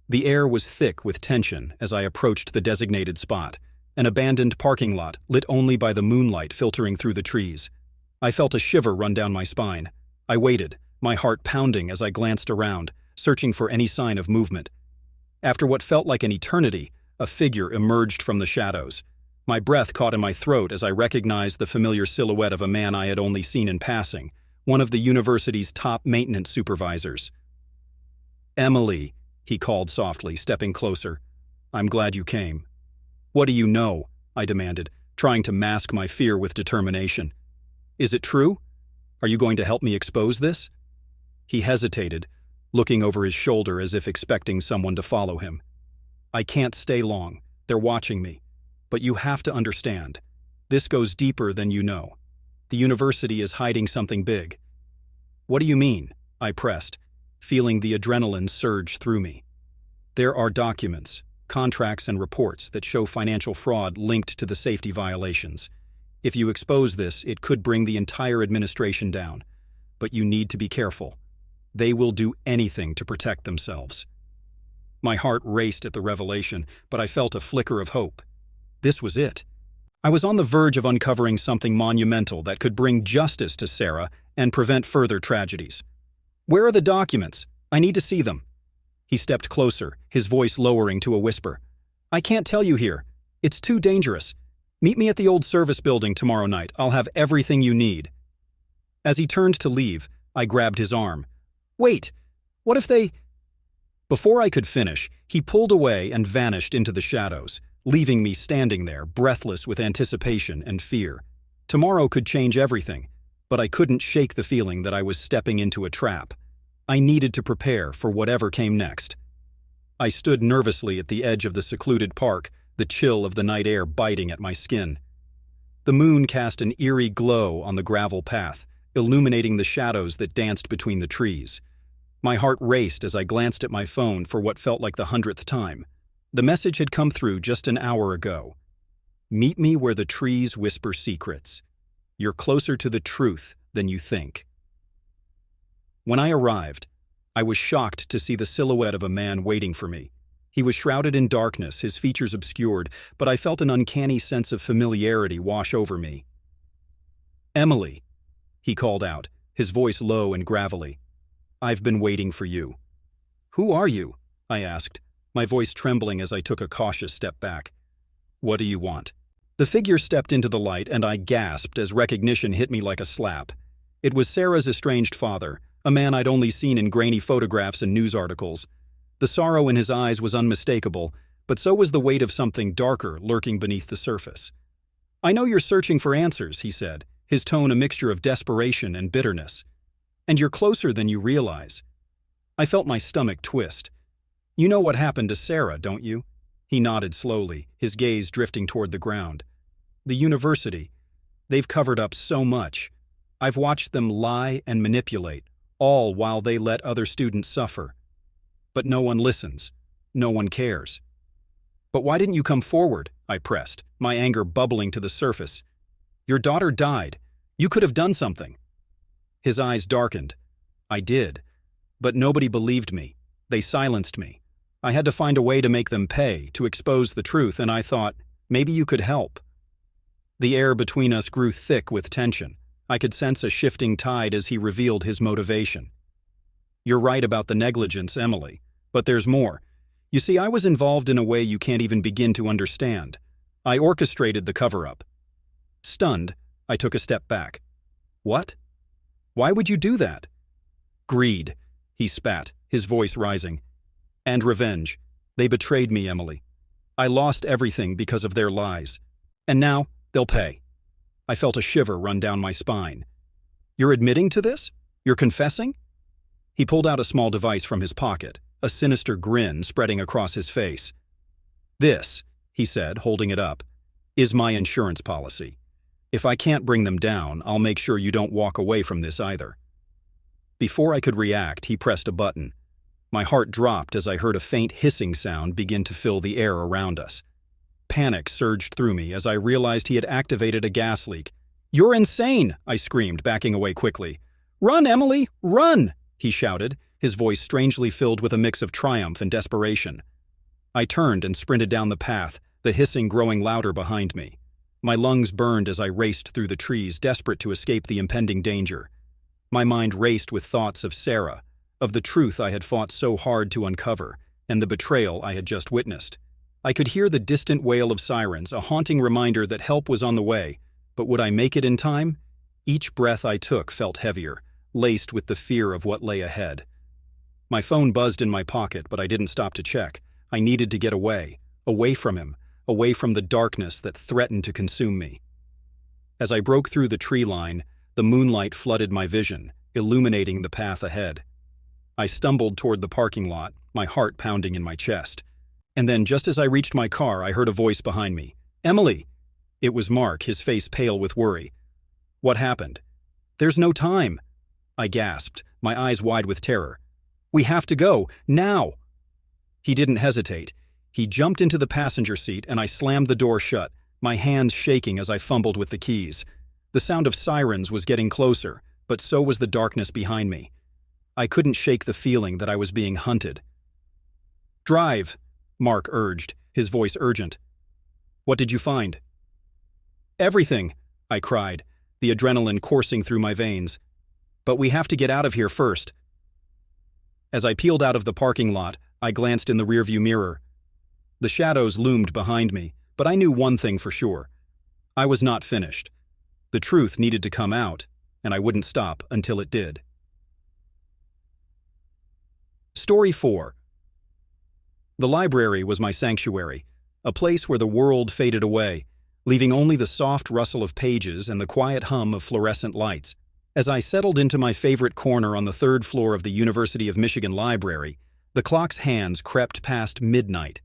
The air was thick with tension as I approached the designated spot, an abandoned parking lot lit only by the moonlight filtering through the trees. I felt a shiver run down my spine. I waited, my heart pounding as I glanced around, searching for any sign of movement. After what felt like an eternity, a figure emerged from the shadows. My breath caught in my throat as I recognized the familiar silhouette of a man I had only seen in passing, one of the university's top maintenance supervisors. "Emily," he called softly, stepping closer. "I'm glad you came." "What do you know?" I demanded, trying to mask my fear with determination. "Is it true? Are you going to help me expose this?" He hesitated, looking over his shoulder as if expecting someone to follow him. "I can't stay long. They're watching me. But you have to understand. This goes deeper than you know. The university is hiding something big." "What do you mean?" I pressed, feeling the adrenaline surge through me. "There are documents, contracts, and reports that show financial fraud linked to the safety violations. If you expose this, it could bring the entire administration down. But you need to be careful. They will do anything to protect themselves." My heart raced at the revelation, but I felt a flicker of hope. This was it. I was on the verge of uncovering something monumental that could bring justice to Sarah and prevent further tragedies. "Where are the documents? I need to see them." He stepped closer, his voice lowering to a whisper. "I can't tell you here. It's too dangerous. Meet me at the old service building tomorrow night. I'll have everything you need." As he turned to leave, I grabbed his arm. "Wait! What if they—" Before I could finish, he pulled away and vanished into the shadows, leaving me standing there, breathless with anticipation and fear. Tomorrow could change everything, but I couldn't shake the feeling that I was stepping into a trap. I needed to prepare for whatever came next. I stood nervously at the edge of the secluded park, the chill of the night air biting at my skin. The moon cast an eerie glow on the gravel path, illuminating the shadows that danced between the trees. My heart raced as I glanced at my phone for what felt like the 100th time. The message had come through just an hour ago. "Meet me where the trees whisper secrets. You're closer to the truth than you think." When I arrived, I was shocked to see the silhouette of a man waiting for me. He was shrouded in darkness, his features obscured, but I felt an uncanny sense of familiarity wash over me. "Emily," he called out, his voice low and gravelly. "I've been waiting for you." "Who are you?" I asked, my voice trembling as I took a cautious step back. "What do you want?" The figure stepped into the light and I gasped as recognition hit me like a slap. It was Sarah's estranged father, a man I'd only seen in grainy photographs and news articles. The sorrow in his eyes was unmistakable, but so was the weight of something darker lurking beneath the surface. "I know you're searching for answers," he said, his tone a mixture of desperation and bitterness. "And you're closer than you realize." I felt my stomach twist. "You know what happened to Sarah, don't you?" He nodded slowly, his gaze drifting toward the ground. "The university. They've covered up so much. I've watched them lie and manipulate, all while they let other students suffer. But no one listens. No one cares." "But why didn't you come forward?" I pressed, my anger bubbling to the surface. "Your daughter died. You could have done something." His eyes darkened. "I did. But nobody believed me. They silenced me. I had to find a way to make them pay, to expose the truth, and I thought, maybe you could help." The air between us grew thick with tension. I could sense a shifting tide as he revealed his motivation. "You're right about the negligence, Emily. But there's more. You see, I was involved in a way you can't even begin to understand. I orchestrated the cover-up." Stunned, I took a step back. "What? Why would you do that?" Greed, he spat, his voice rising. And revenge. They betrayed me, Emily. I lost everything because of their lies. And now, they'll pay. I felt a shiver run down my spine. You're admitting to this? You're confessing? He pulled out a small device from his pocket, a sinister grin spreading across his face. This, he said, holding it up, is my insurance policy. If I can't bring them down, I'll make sure you don't walk away from this either. Before I could react, he pressed a button. My heart dropped as I heard a faint hissing sound begin to fill the air around us. Panic surged through me as I realized he had activated a gas leak. "You're insane!" I screamed, backing away quickly. "Run, Emily, run!" he shouted, his voice strangely filled with a mix of triumph and desperation. I turned and sprinted down the path, the hissing growing louder behind me. My lungs burned as I raced through the trees, desperate to escape the impending danger. My mind raced with thoughts of Sarah, of the truth I had fought so hard to uncover, and the betrayal I had just witnessed. I could hear the distant wail of sirens, a haunting reminder that help was on the way, but would I make it in time? Each breath I took felt heavier, laced with the fear of what lay ahead. My phone buzzed in my pocket, but I didn't stop to check. I needed to get away from him, away from the darkness that threatened to consume me. As I broke through the tree line, the moonlight flooded my vision, illuminating the path ahead. I stumbled toward the parking lot, my heart pounding in my chest. And then, just as I reached my car, I heard a voice behind me. "Emily!" It was Mark, his face pale with worry. "What happened?" "There's no time," I gasped, my eyes wide with terror. "We have to go, now!" He didn't hesitate. He jumped into the passenger seat and I slammed the door shut, my hands shaking as I fumbled with the keys. The sound of sirens was getting closer, but so was the darkness behind me. I couldn't shake the feeling that I was being hunted. "Drive," Mark urged, his voice urgent. "What did you find?" "Everything," I cried, the adrenaline coursing through my veins. "But we have to get out of here first." As I peeled out of the parking lot, I glanced in the rearview mirror. The shadows loomed behind me, but I knew one thing for sure. I was not finished. The truth needed to come out, and I wouldn't stop until it did. Story 4. The library was my sanctuary, a place where the world faded away, leaving only the soft rustle of pages and the quiet hum of fluorescent lights. As I settled into my favorite corner on the third floor of the University of Michigan Library, the clock's hands crept past midnight.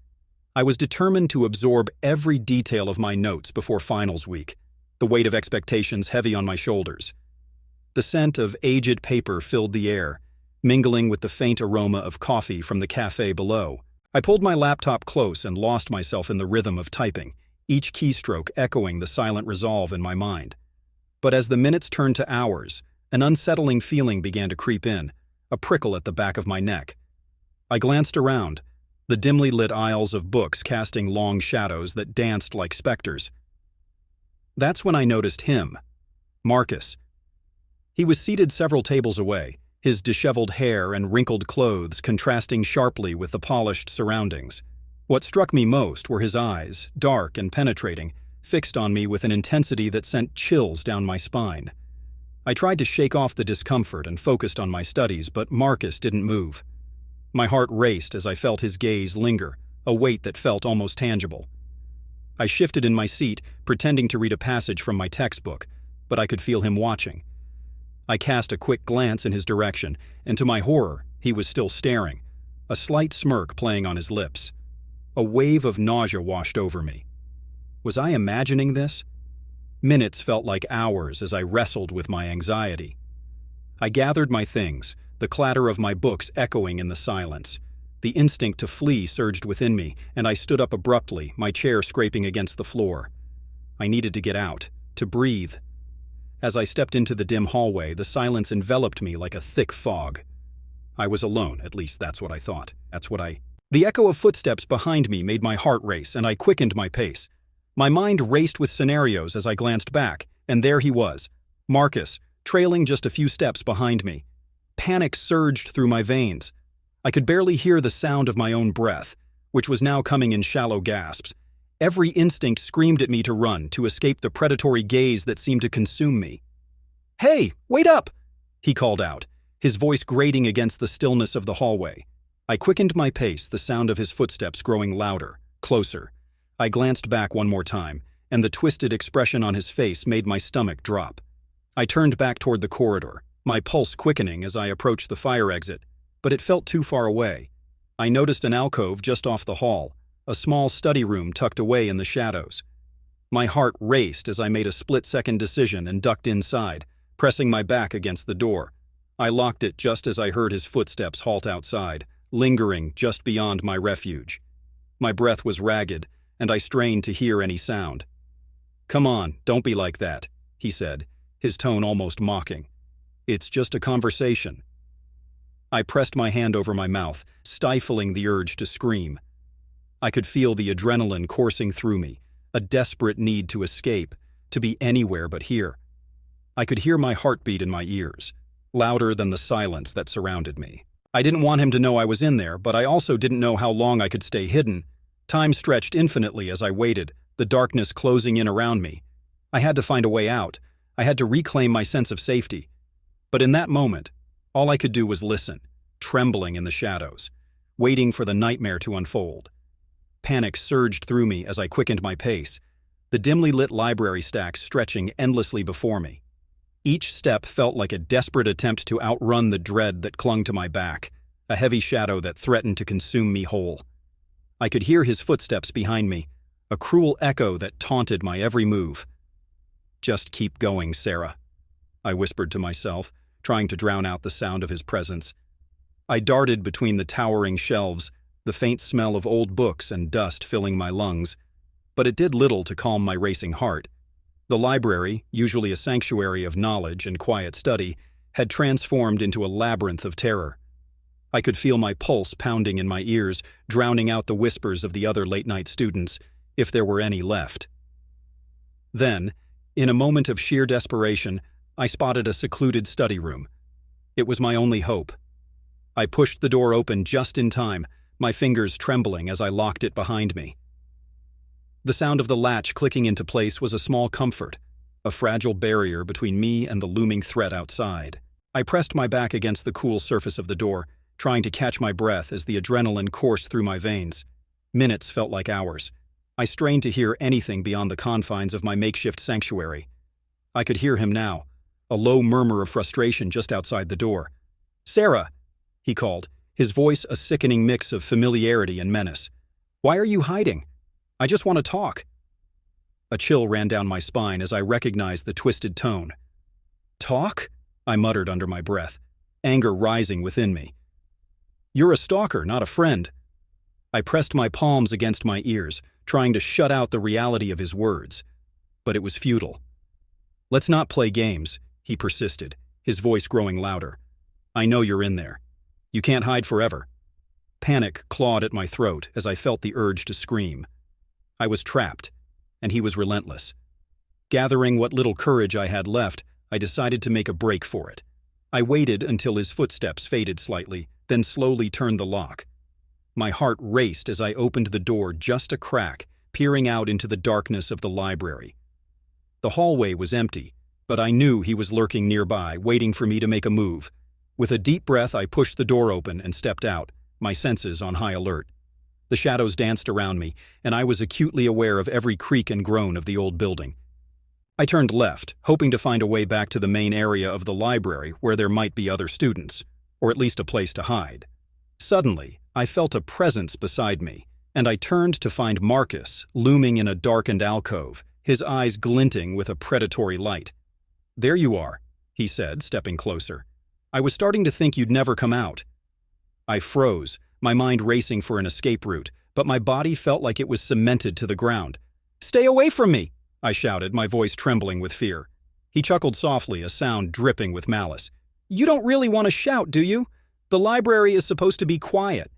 I was determined to absorb every detail of my notes before finals week, the weight of expectations heavy on my shoulders. The scent of aged paper filled the air, mingling with the faint aroma of coffee from the cafe below. I pulled my laptop close and lost myself in the rhythm of typing, each keystroke echoing the silent resolve in my mind. But as the minutes turned to hours, an unsettling feeling began to creep in, a prickle at the back of my neck. I glanced around, the dimly lit aisles of books casting long shadows that danced like specters. That's when I noticed him, Marcus. He was seated several tables away, his disheveled hair and wrinkled clothes contrasting sharply with the polished surroundings. What struck me most were his eyes, dark and penetrating, fixed on me with an intensity that sent chills down my spine. I tried to shake off the discomfort and focused on my studies, but Marcus didn't move. My heart raced as I felt his gaze linger, a weight that felt almost tangible. I shifted in my seat, pretending to read a passage from my textbook, but I could feel him watching. I cast a quick glance in his direction, and to my horror, he was still staring, a slight smirk playing on his lips. A wave of nausea washed over me. Was I imagining this? Minutes felt like hours as I wrestled with my anxiety. I gathered my things, the clatter of my books echoing in the silence. The instinct to flee surged within me, and I stood up abruptly, my chair scraping against the floor. I needed to get out, to breathe. As I stepped into the dim hallway, the silence enveloped me like a thick fog. I was alone, at least that's what I thought. The echo of footsteps behind me made my heart race, and I quickened my pace. My mind raced with scenarios as I glanced back, and there he was, Marcus, trailing just a few steps behind me. Panic surged through my veins. I could barely hear the sound of my own breath, which was now coming in shallow gasps. Every instinct screamed at me to run, to escape the predatory gaze that seemed to consume me. "Hey, wait up!" he called out, his voice grating against the stillness of the hallway. I quickened my pace, the sound of his footsteps growing louder, closer. I glanced back one more time, and the twisted expression on his face made my stomach drop. I turned back toward the corridor, my pulse quickening as I approached the fire exit, but it felt too far away. I noticed an alcove just off the hall, a small study room tucked away in the shadows. My heart raced as I made a split-second decision and ducked inside, pressing my back against the door. I locked it just as I heard his footsteps halt outside, lingering just beyond my refuge. My breath was ragged, and I strained to hear any sound. "Come on, don't be like that," he said, his tone almost mocking. "It's just a conversation." I pressed my hand over my mouth, stifling the urge to scream. I could feel the adrenaline coursing through me, a desperate need to escape, to be anywhere but here. I could hear my heartbeat in my ears, louder than the silence that surrounded me. I didn't want him to know I was in there, but I also didn't know how long I could stay hidden. Time stretched infinitely as I waited, the darkness closing in around me. I had to find a way out. I had to reclaim my sense of safety. But in that moment, all I could do was listen, trembling in the shadows, waiting for the nightmare to unfold. Panic surged through me as I quickened my pace, the dimly lit library stacks stretching endlessly before me. Each step felt like a desperate attempt to outrun the dread that clung to my back, a heavy shadow that threatened to consume me whole. I could hear his footsteps behind me, a cruel echo that taunted my every move. "Just keep going, Sarah," I whispered to myself, trying to drown out the sound of his presence. I darted between the towering shelves, the faint smell of old books and dust filling my lungs, but it did little to calm my racing heart. The library, usually a sanctuary of knowledge and quiet study, had transformed into a labyrinth of terror. I could feel my pulse pounding in my ears, drowning out the whispers of the other late-night students, if there were any left. Then, in a moment of sheer desperation, I spotted a secluded study room. It was my only hope. I pushed the door open just in time, my fingers trembling as I locked it behind me. The sound of the latch clicking into place was a small comfort, a fragile barrier between me and the looming threat outside. I pressed my back against the cool surface of the door, trying to catch my breath as the adrenaline coursed through my veins. Minutes felt like hours. I strained to hear anything beyond the confines of my makeshift sanctuary. I could hear him now, a low murmur of frustration just outside the door. "Sarah," he called, his voice a sickening mix of familiarity and menace. "Why are you hiding? I just want to talk." A chill ran down my spine as I recognized the twisted tone. "Talk?" I muttered under my breath, anger rising within me. "You're a stalker, not a friend." I pressed my palms against my ears, trying to shut out the reality of his words. But it was futile. "Let's not play games," he persisted, his voice growing louder. "I know you're in there. You can't hide forever." Panic clawed at my throat as I felt the urge to scream. I was trapped, and he was relentless. Gathering what little courage I had left, I decided to make a break for it. I waited until his footsteps faded slightly, then slowly turned the lock. My heart raced as I opened the door just a crack, peering out into the darkness of the library. The hallway was empty, but I knew he was lurking nearby, waiting for me to make a move. With a deep breath, I pushed the door open and stepped out, my senses on high alert. The shadows danced around me, and I was acutely aware of every creak and groan of the old building. I turned left, hoping to find a way back to the main area of the library where there might be other students, or at least a place to hide. Suddenly, I felt a presence beside me, and I turned to find Marcus looming in a darkened alcove, his eyes glinting with a predatory light. "There you are," he said, stepping closer. "I was starting to think you'd never come out." I froze, my mind racing for an escape route, but my body felt like it was cemented to the ground. "Stay away from me!" I shouted, my voice trembling with fear. He chuckled softly, a sound dripping with malice. "You don't really want to shout, do you? The library is supposed to be quiet."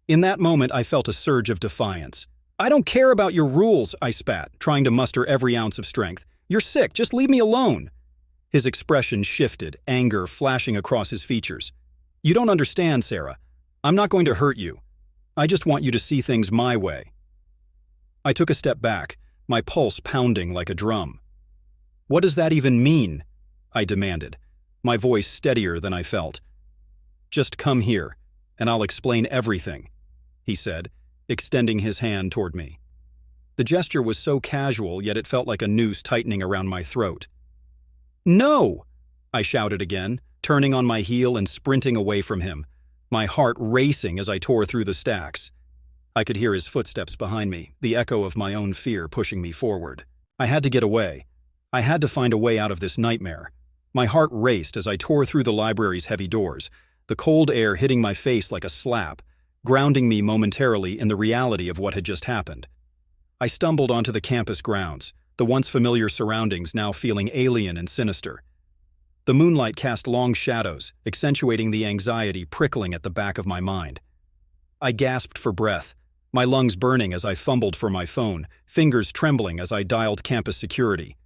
In that moment, I felt a surge of defiance. "I don't care about your rules," I spat, trying to muster every ounce of strength. "You're sick, just leave me alone." His expression shifted, anger flashing across his features. "You don't understand, Sarah. I'm not going to hurt you. I just want you to see things my way." I took a step back, my pulse pounding like a drum. "What does that even mean?" I demanded, my voice steadier than I felt. Just come here, and I'll explain everything, he said, extending his hand toward me. The gesture was so casual, yet it felt like a noose tightening around my throat. No! I shouted again, turning on my heel and sprinting away from him, my heart racing as I tore through the stacks. I could hear his footsteps behind me, the echo of my own fear pushing me forward. I had to get away. I had to find a way out of this nightmare. My heart raced as I tore through the library's heavy doors, the cold air hitting my face like a slap, grounding me momentarily in the reality of what had just happened. I stumbled onto the campus grounds, the once familiar surroundings now feeling alien and sinister. The moonlight cast long shadows, accentuating the anxiety prickling at the back of my mind. I gasped for breath, my lungs burning as I fumbled for my phone, fingers trembling as I dialed campus security.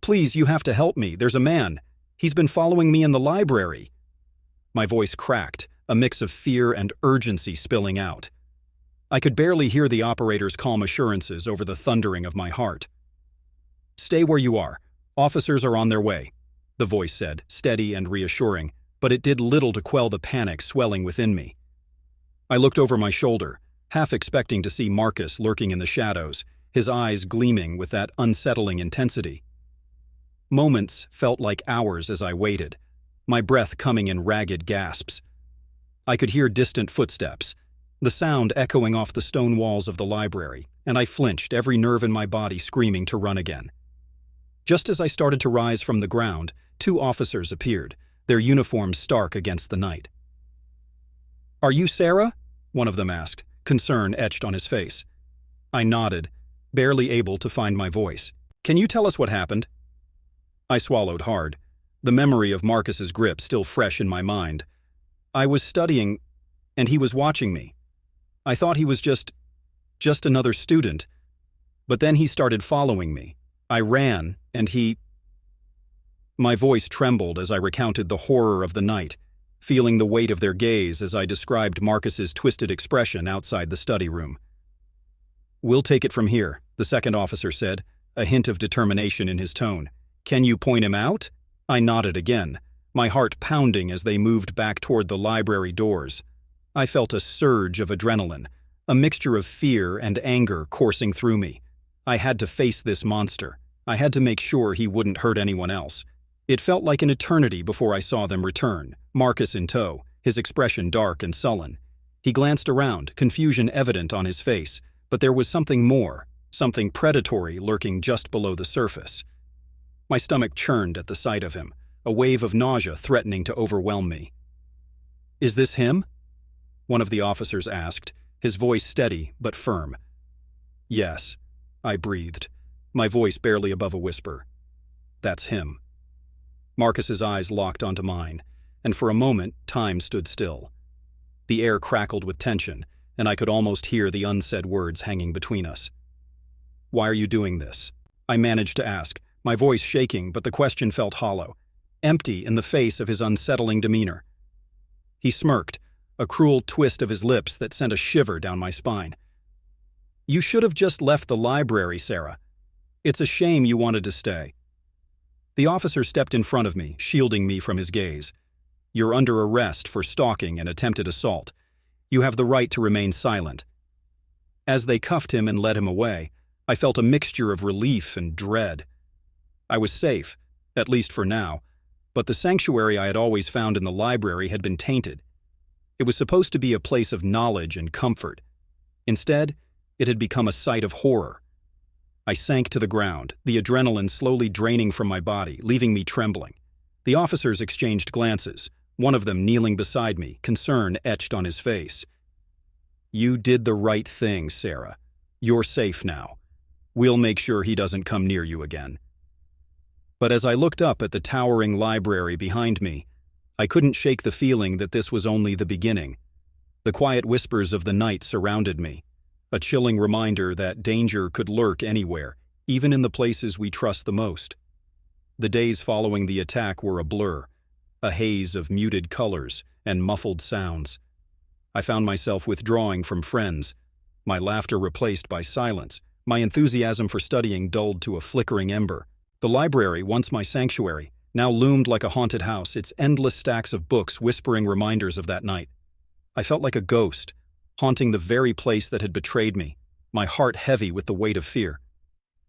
Please, you have to help me. There's a man. He's been following me in the library. My voice cracked, a mix of fear and urgency spilling out. I could barely hear the operator's calm assurances over the thundering of my heart. Stay where you are. Officers are on their way, the voice said, steady and reassuring, but it did little to quell the panic swelling within me. I looked over my shoulder, half expecting to see Marcus lurking in the shadows, his eyes gleaming with that unsettling intensity. Moments felt like hours as I waited, my breath coming in ragged gasps. I could hear distant footsteps, the sound echoing off the stone walls of the library, and I flinched, every nerve in my body screaming to run again. Just as I started to rise from the ground, 2 officers appeared, their uniforms stark against the night. "Are you Sarah?" one of them asked, concern etched on his face. I nodded, barely able to find my voice. "Can you tell us what happened?" I swallowed hard, the memory of Marcus's grip still fresh in my mind. I was studying, and he was watching me. I thought he was just another student. But then he started following me. I ran, and he... My voice trembled as I recounted the horror of the night, feeling the weight of their gaze as I described Marcus's twisted expression outside the study room. "We'll take it from here," the second officer said, a hint of determination in his tone. "Can you point him out?" I nodded again, my heart pounding as they moved back toward the library doors. I felt a surge of adrenaline, a mixture of fear and anger coursing through me. I had to face this monster. I had to make sure he wouldn't hurt anyone else. It felt like an eternity before I saw them return, Marcus in tow, his expression dark and sullen. He glanced around, confusion evident on his face, but there was something more, something predatory lurking just below the surface. My stomach churned at the sight of him, a wave of nausea threatening to overwhelm me. "Is this him?" one of the officers asked, his voice steady but firm. "Yes," I breathed, my voice barely above a whisper. "That's him." Marcus's eyes locked onto mine, and for a moment, time stood still. The air crackled with tension, and I could almost hear the unsaid words hanging between us. "Why are you doing this?" I managed to ask, my voice shaking, but the question felt hollow, empty in the face of his unsettling demeanor. He smirked, a cruel twist of his lips that sent a shiver down my spine. "You should have just left the library, Sarah. It's a shame you wanted to stay." The officer stepped in front of me, shielding me from his gaze. "You're under arrest for stalking and attempted assault. You have the right to remain silent." As they cuffed him and led him away, I felt a mixture of relief and dread. I was safe, at least for now, but the sanctuary I had always found in the library had been tainted. It was supposed to be a place of knowledge and comfort. Instead, it had become a site of horror. I sank to the ground, the adrenaline slowly draining from my body, leaving me trembling. The officers exchanged glances, one of them kneeling beside me, concern etched on his face. "You did the right thing, Sarah. You're safe now. We'll make sure he doesn't come near you again." But as I looked up at the towering library behind me, I couldn't shake the feeling that this was only the beginning. The quiet whispers of the night surrounded me, a chilling reminder that danger could lurk anywhere, even in the places we trust the most. The days following the attack were a blur, a haze of muted colors and muffled sounds. I found myself withdrawing from friends, my laughter replaced by silence, my enthusiasm for studying dulled to a flickering ember. The library, once my sanctuary, now loomed like a haunted house, its endless stacks of books whispering reminders of that night. I felt like a ghost, haunting the very place that had betrayed me, my heart heavy with the weight of fear.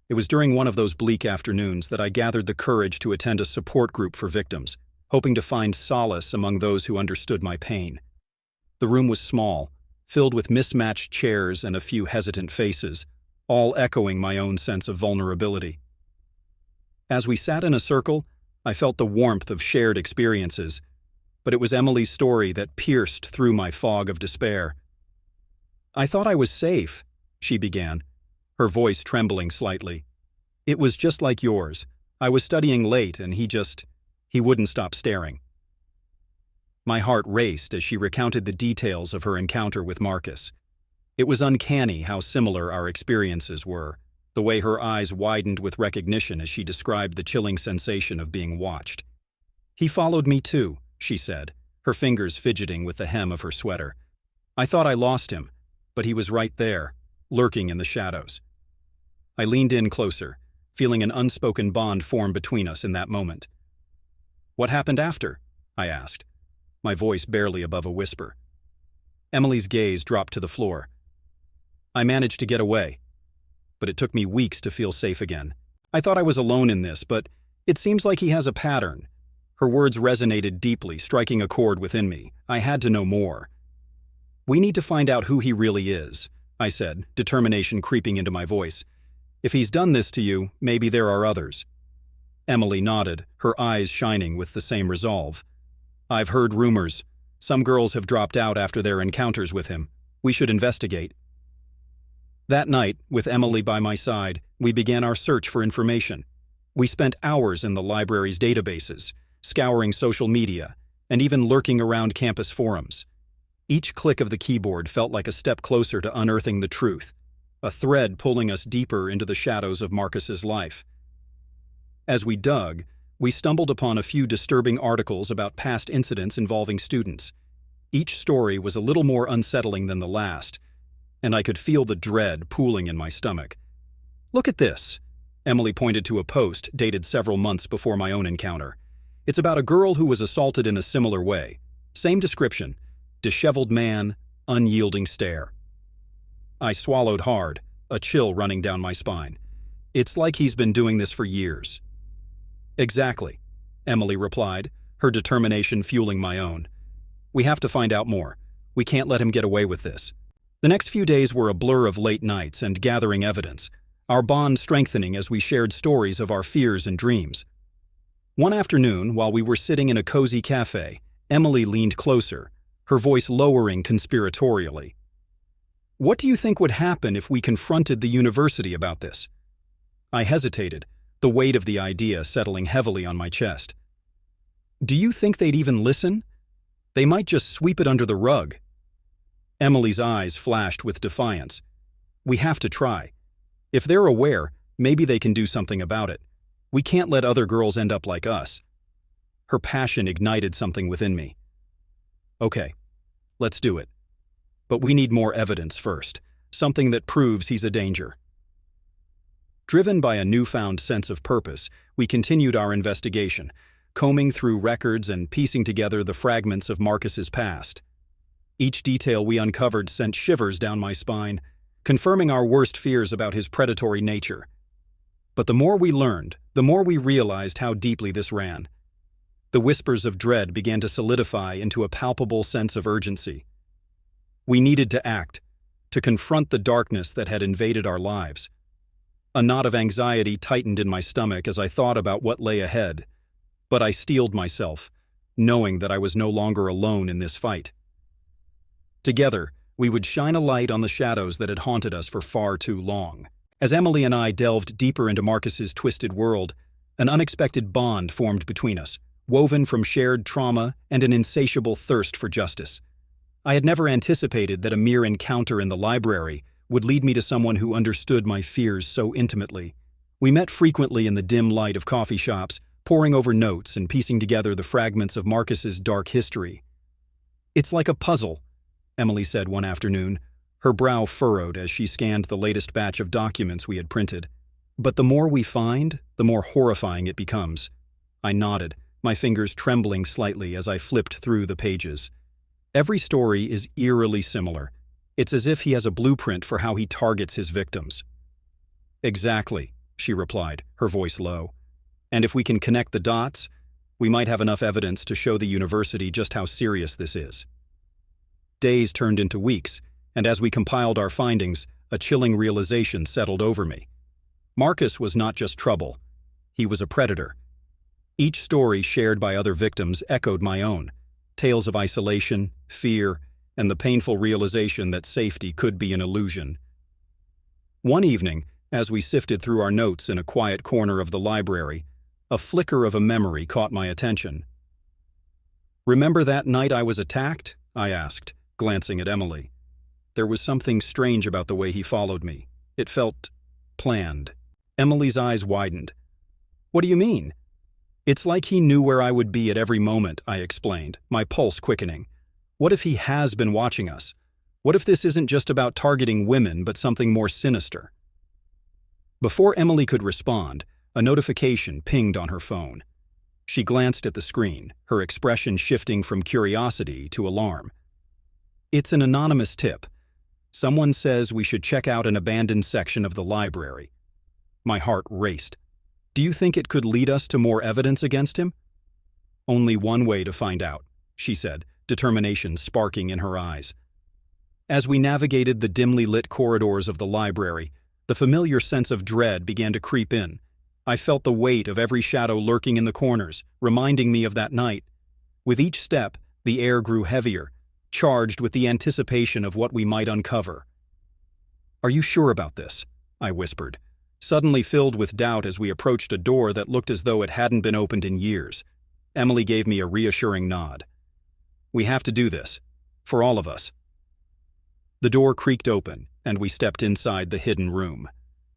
It was during one of those bleak afternoons that I gathered the courage to attend a support group for victims, hoping to find solace among those who understood my pain. The room was small, filled with mismatched chairs and a few hesitant faces, all echoing my own sense of vulnerability. As we sat in a circle, I felt the warmth of shared experiences, but it was Emily's story that pierced through my fog of despair. "I thought I was safe," she began, her voice trembling slightly. "It was just like yours. I was studying late and he wouldn't stop staring." My heart raced as she recounted the details of her encounter with Marcus. It was uncanny how similar our experiences were, the way her eyes widened with recognition as she described the chilling sensation of being watched. "He followed me too," she said, her fingers fidgeting with the hem of her sweater. "I thought I lost him, but he was right there, lurking in the shadows." I leaned in closer, feeling an unspoken bond form between us in that moment. "What happened after?" I asked, my voice barely above a whisper. Emily's gaze dropped to the floor. "I managed to get away, but it took me weeks to feel safe again. I thought I was alone in this, but it seems like he has a pattern." Her words resonated deeply, striking a chord within me. I had to know more. "We need to find out who he really is," I said, determination creeping into my voice. "If he's done this to you, maybe there are others." Emily nodded, her eyes shining with the same resolve. "I've heard rumors. Some girls have dropped out after their encounters with him. We should investigate." That night, with Emily by my side, we began our search for information. We spent hours in the library's databases, scouring social media, and even lurking around campus forums. Each click of the keyboard felt like a step closer to unearthing the truth, a thread pulling us deeper into the shadows of Marcus's life. As we dug, we stumbled upon a few disturbing articles about past incidents involving students. Each story was a little more unsettling than the last, and I could feel the dread pooling in my stomach. "Look at this," Emily pointed to a post dated several months before my own encounter. "It's about a girl who was assaulted in a similar way. Same description, disheveled man, unyielding stare." I swallowed hard, a chill running down my spine. "It's like he's been doing this for years." "Exactly," Emily replied, her determination fueling my own. "We have to find out more. We can't let him get away with this." The next few days were a blur of late nights and gathering evidence, our bond strengthening as we shared stories of our fears and dreams. One afternoon, while we were sitting in a cozy cafe, Emily leaned closer, her voice lowering conspiratorially. "What do you think would happen if we confronted the university about this?" I hesitated, the weight of the idea settling heavily on my chest. "Do you think they'd even listen? They might just sweep it under the rug." Emily's eyes flashed with defiance. "We have to try. If they're aware, maybe they can do something about it. We can't let other girls end up like us." Her passion ignited something within me. "Okay, let's do it. But we need more evidence first, something that proves he's a danger." Driven by a newfound sense of purpose, we continued our investigation, combing through records and piecing together the fragments of Marcus's past. Each detail we uncovered sent shivers down my spine, confirming our worst fears about his predatory nature. But the more we learned, the more we realized how deeply this ran. The whispers of dread began to solidify into a palpable sense of urgency. We needed to act, to confront the darkness that had invaded our lives. A knot of anxiety tightened in my stomach as I thought about what lay ahead, but I steeled myself, knowing that I was no longer alone in this fight. Together, we would shine a light on the shadows that had haunted us for far too long. As Emily and I delved deeper into Marcus's twisted world, an unexpected bond formed between us, woven from shared trauma and an insatiable thirst for justice. I had never anticipated that a mere encounter in the library would lead me to someone who understood my fears so intimately. We met frequently in the dim light of coffee shops, poring over notes and piecing together the fragments of Marcus's dark history. "It's like a puzzle," Emily said one afternoon, her brow furrowed as she scanned the latest batch of documents we had printed. "But the more we find, the more horrifying it becomes." I nodded, my fingers trembling slightly as I flipped through the pages. Every story is eerily similar. It's as if he has a blueprint for how he targets his victims. Exactly, she replied, her voice low. And if we can connect the dots, we might have enough evidence to show the university just how serious this is. Days turned into weeks, and as we compiled our findings, a chilling realization settled over me. Marcus was not just trouble. He was a predator. Each story shared by other victims echoed my own, tales of isolation, fear, and the painful realization that safety could be an illusion. One evening, as we sifted through our notes in a quiet corner of the library, a flicker of a memory caught my attention. "Remember that night I was attacked?" I asked, glancing at Emily. There was something strange about the way he followed me. It felt planned. Emily's eyes widened. "What do you mean?" "It's like he knew where I would be at every moment," I explained, my pulse quickening. "What if he has been watching us? What if this isn't just about targeting women, but something more sinister?" Before Emily could respond, a notification pinged on her phone. She glanced at the screen, her expression shifting from curiosity to alarm. "It's an anonymous tip. Someone says we should check out an abandoned section of the library." My heart raced. "Do you think it could lead us to more evidence against him?" "Only one way to find out," she said, determination sparking in her eyes. As we navigated the dimly lit corridors of the library, the familiar sense of dread began to creep in. I felt the weight of every shadow lurking in the corners, reminding me of that night. With each step, the air grew heavier, charged with the anticipation of what we might uncover. "Are you sure about this?" I whispered, suddenly filled with doubt as we approached a door that looked as though it hadn't been opened in years. Emily gave me a reassuring nod. "We have to do this. For all of us." The door creaked open, and we stepped inside the hidden room.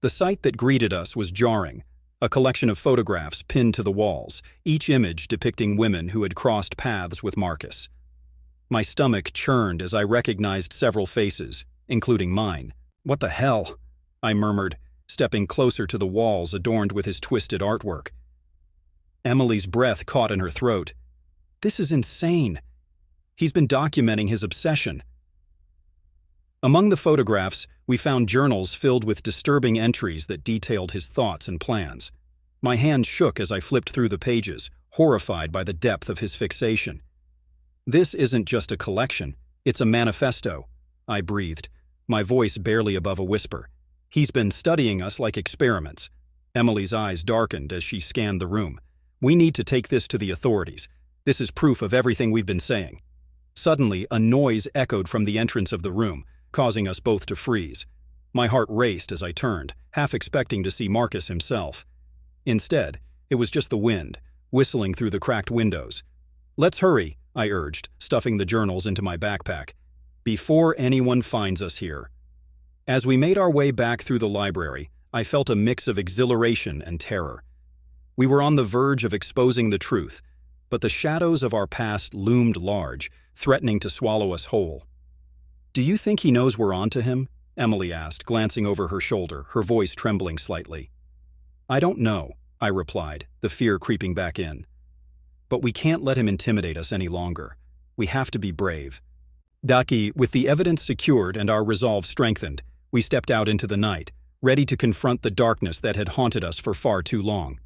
The sight that greeted us was jarring. A collection of photographs pinned to the walls, each image depicting women who had crossed paths with Marcus. My stomach churned as I recognized several faces, including mine. "What the hell?" I murmured, stepping closer to the walls adorned with his twisted artwork. Emily's breath caught in her throat. "This is insane. He's been documenting his obsession." Among the photographs, we found journals filled with disturbing entries that detailed his thoughts and plans. My hand shook as I flipped through the pages, horrified by the depth of his fixation. "This isn't just a collection, it's a manifesto," I breathed, my voice barely above a whisper. "He's been studying us like experiments." Emily's eyes darkened as she scanned the room. "We need to take this to the authorities. This is proof of everything we've been saying." Suddenly, a noise echoed from the entrance of the room, causing us both to freeze. My heart raced as I turned, half expecting to see Marcus himself. Instead, it was just the wind, whistling through the cracked windows. "Let's hurry," I urged, stuffing the journals into my backpack. "Before anyone finds us here." As we made our way back through the library, I felt a mix of exhilaration and terror. We were on the verge of exposing the truth, but the shadows of our past loomed large, threatening to swallow us whole. "Do you think he knows we're on to him?" Emily asked, glancing over her shoulder, her voice trembling slightly. "I don't know," I replied, the fear creeping back in. "But we can't let him intimidate us any longer. We have to be brave." Daki, with the evidence secured and our resolve strengthened, we stepped out into the night, ready to confront the darkness that had haunted us for far too long.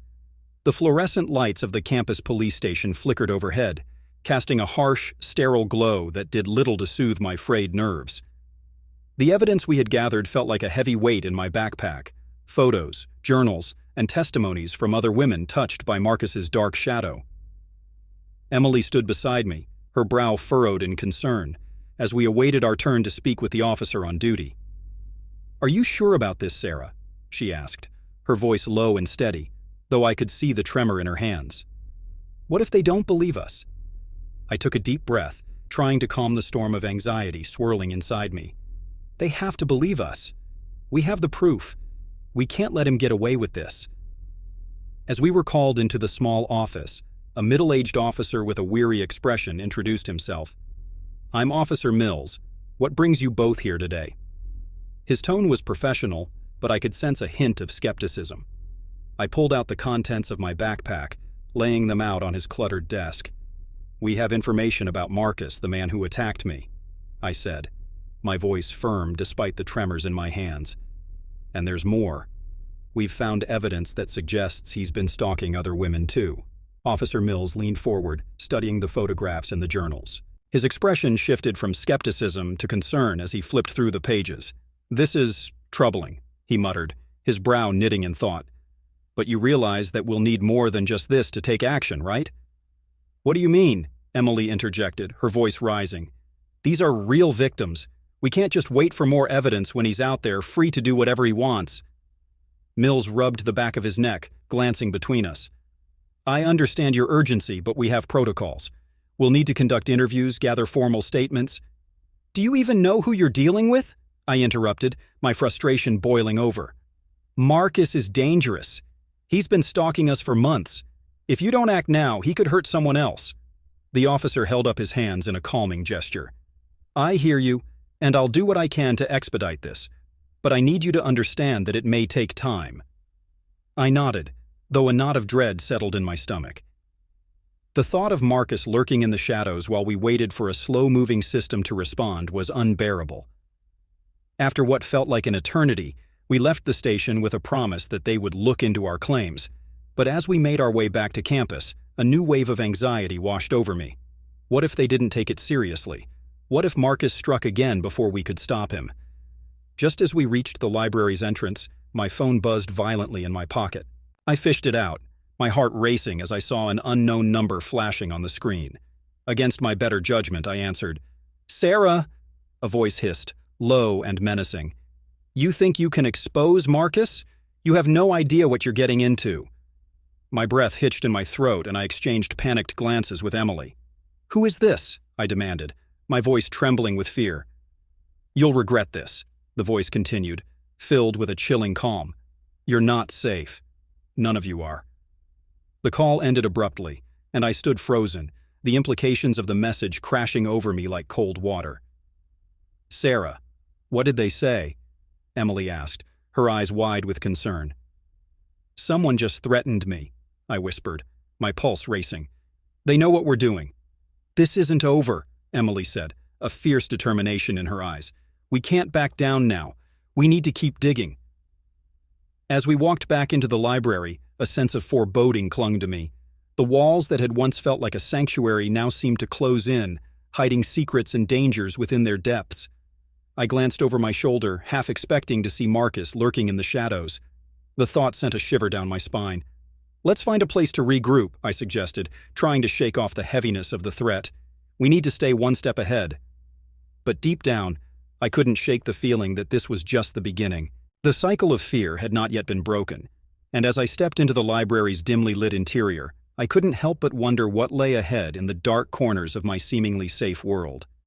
The fluorescent lights of the campus police station flickered overhead, casting a harsh, sterile glow that did little to soothe my frayed nerves. The evidence we had gathered felt like a heavy weight in my backpack: photos, journals, and testimonies from other women touched by Marcus's dark shadow. Emily stood beside me, her brow furrowed in concern, as we awaited our turn to speak with the officer on duty. "Are you sure about this, Sarah?" she asked, her voice low and steady, though I could see the tremor in her hands. "What if they don't believe us?" I took a deep breath, trying to calm the storm of anxiety swirling inside me. "They have to believe us. We have the proof. We can't let him get away with this." As we were called into the small office, a middle-aged officer with a weary expression introduced himself. "I'm Officer Mills. What brings you both here today?" His tone was professional, but I could sense a hint of skepticism. I pulled out the contents of my backpack, laying them out on his cluttered desk. "We have information about Marcus, the man who attacked me," I said, my voice firm despite the tremors in my hands. "And there's more. We've found evidence that suggests he's been stalking other women too." Officer Mills leaned forward, studying the photographs in the journals. His expression shifted from skepticism to concern as he flipped through the pages. "This is troubling," he muttered, his brow knitting in thought. "But you realize that we'll need more than just this to take action, right?" "What do you mean?" Emily interjected, her voice rising. "These are real victims. We can't just wait for more evidence when he's out there, free to do whatever he wants." Mills rubbed the back of his neck, glancing between us. "I understand your urgency, but we have protocols. We'll need to conduct interviews, gather formal statements." "Do you even know who you're dealing with?" I interrupted, my frustration boiling over. "Marcus is dangerous. He's been stalking us for months. If you don't act now, he could hurt someone else." The officer held up his hands in a calming gesture. "I hear you, and I'll do what I can to expedite this, but I need you to understand that it may take time." I nodded, though a knot of dread settled in my stomach. The thought of Marcus lurking in the shadows while we waited for a slow-moving system to respond was unbearable. After what felt like an eternity, we left the station with a promise that they would look into our claims. But as we made our way back to campus, a new wave of anxiety washed over me. What if they didn't take it seriously? What if Marcus struck again before we could stop him? Just as we reached the library's entrance, my phone buzzed violently in my pocket. I fished it out, my heart racing as I saw an unknown number flashing on the screen. Against my better judgment, I answered. "Sarah," a voice hissed, low and menacing. "You think you can expose Marcus? You have no idea what you're getting into." My breath hitched in my throat and I exchanged panicked glances with Emily. "Who is this?" I demanded, my voice trembling with fear. "You'll regret this," the voice continued, filled with a chilling calm. "You're not safe. None of you are." The call ended abruptly, and I stood frozen, the implications of the message crashing over me like cold water. "Sarah, what did they say?" Emily asked, her eyes wide with concern. "Someone just threatened me," I whispered, my pulse racing. "They know what we're doing." "This isn't over," Emily said, a fierce determination in her eyes. "We can't back down now. We need to keep digging." As we walked back into the library, a sense of foreboding clung to me. The walls that had once felt like a sanctuary now seemed to close in, hiding secrets and dangers within their depths. I glanced over my shoulder, half expecting to see Marcus lurking in the shadows. The thought sent a shiver down my spine. "Let's find a place to regroup," I suggested, trying to shake off the heaviness of the threat. "We need to stay one step ahead." But deep down, I couldn't shake the feeling that this was just the beginning. The cycle of fear had not yet been broken, and as I stepped into the library's dimly lit interior, I couldn't help but wonder what lay ahead in the dark corners of my seemingly safe world.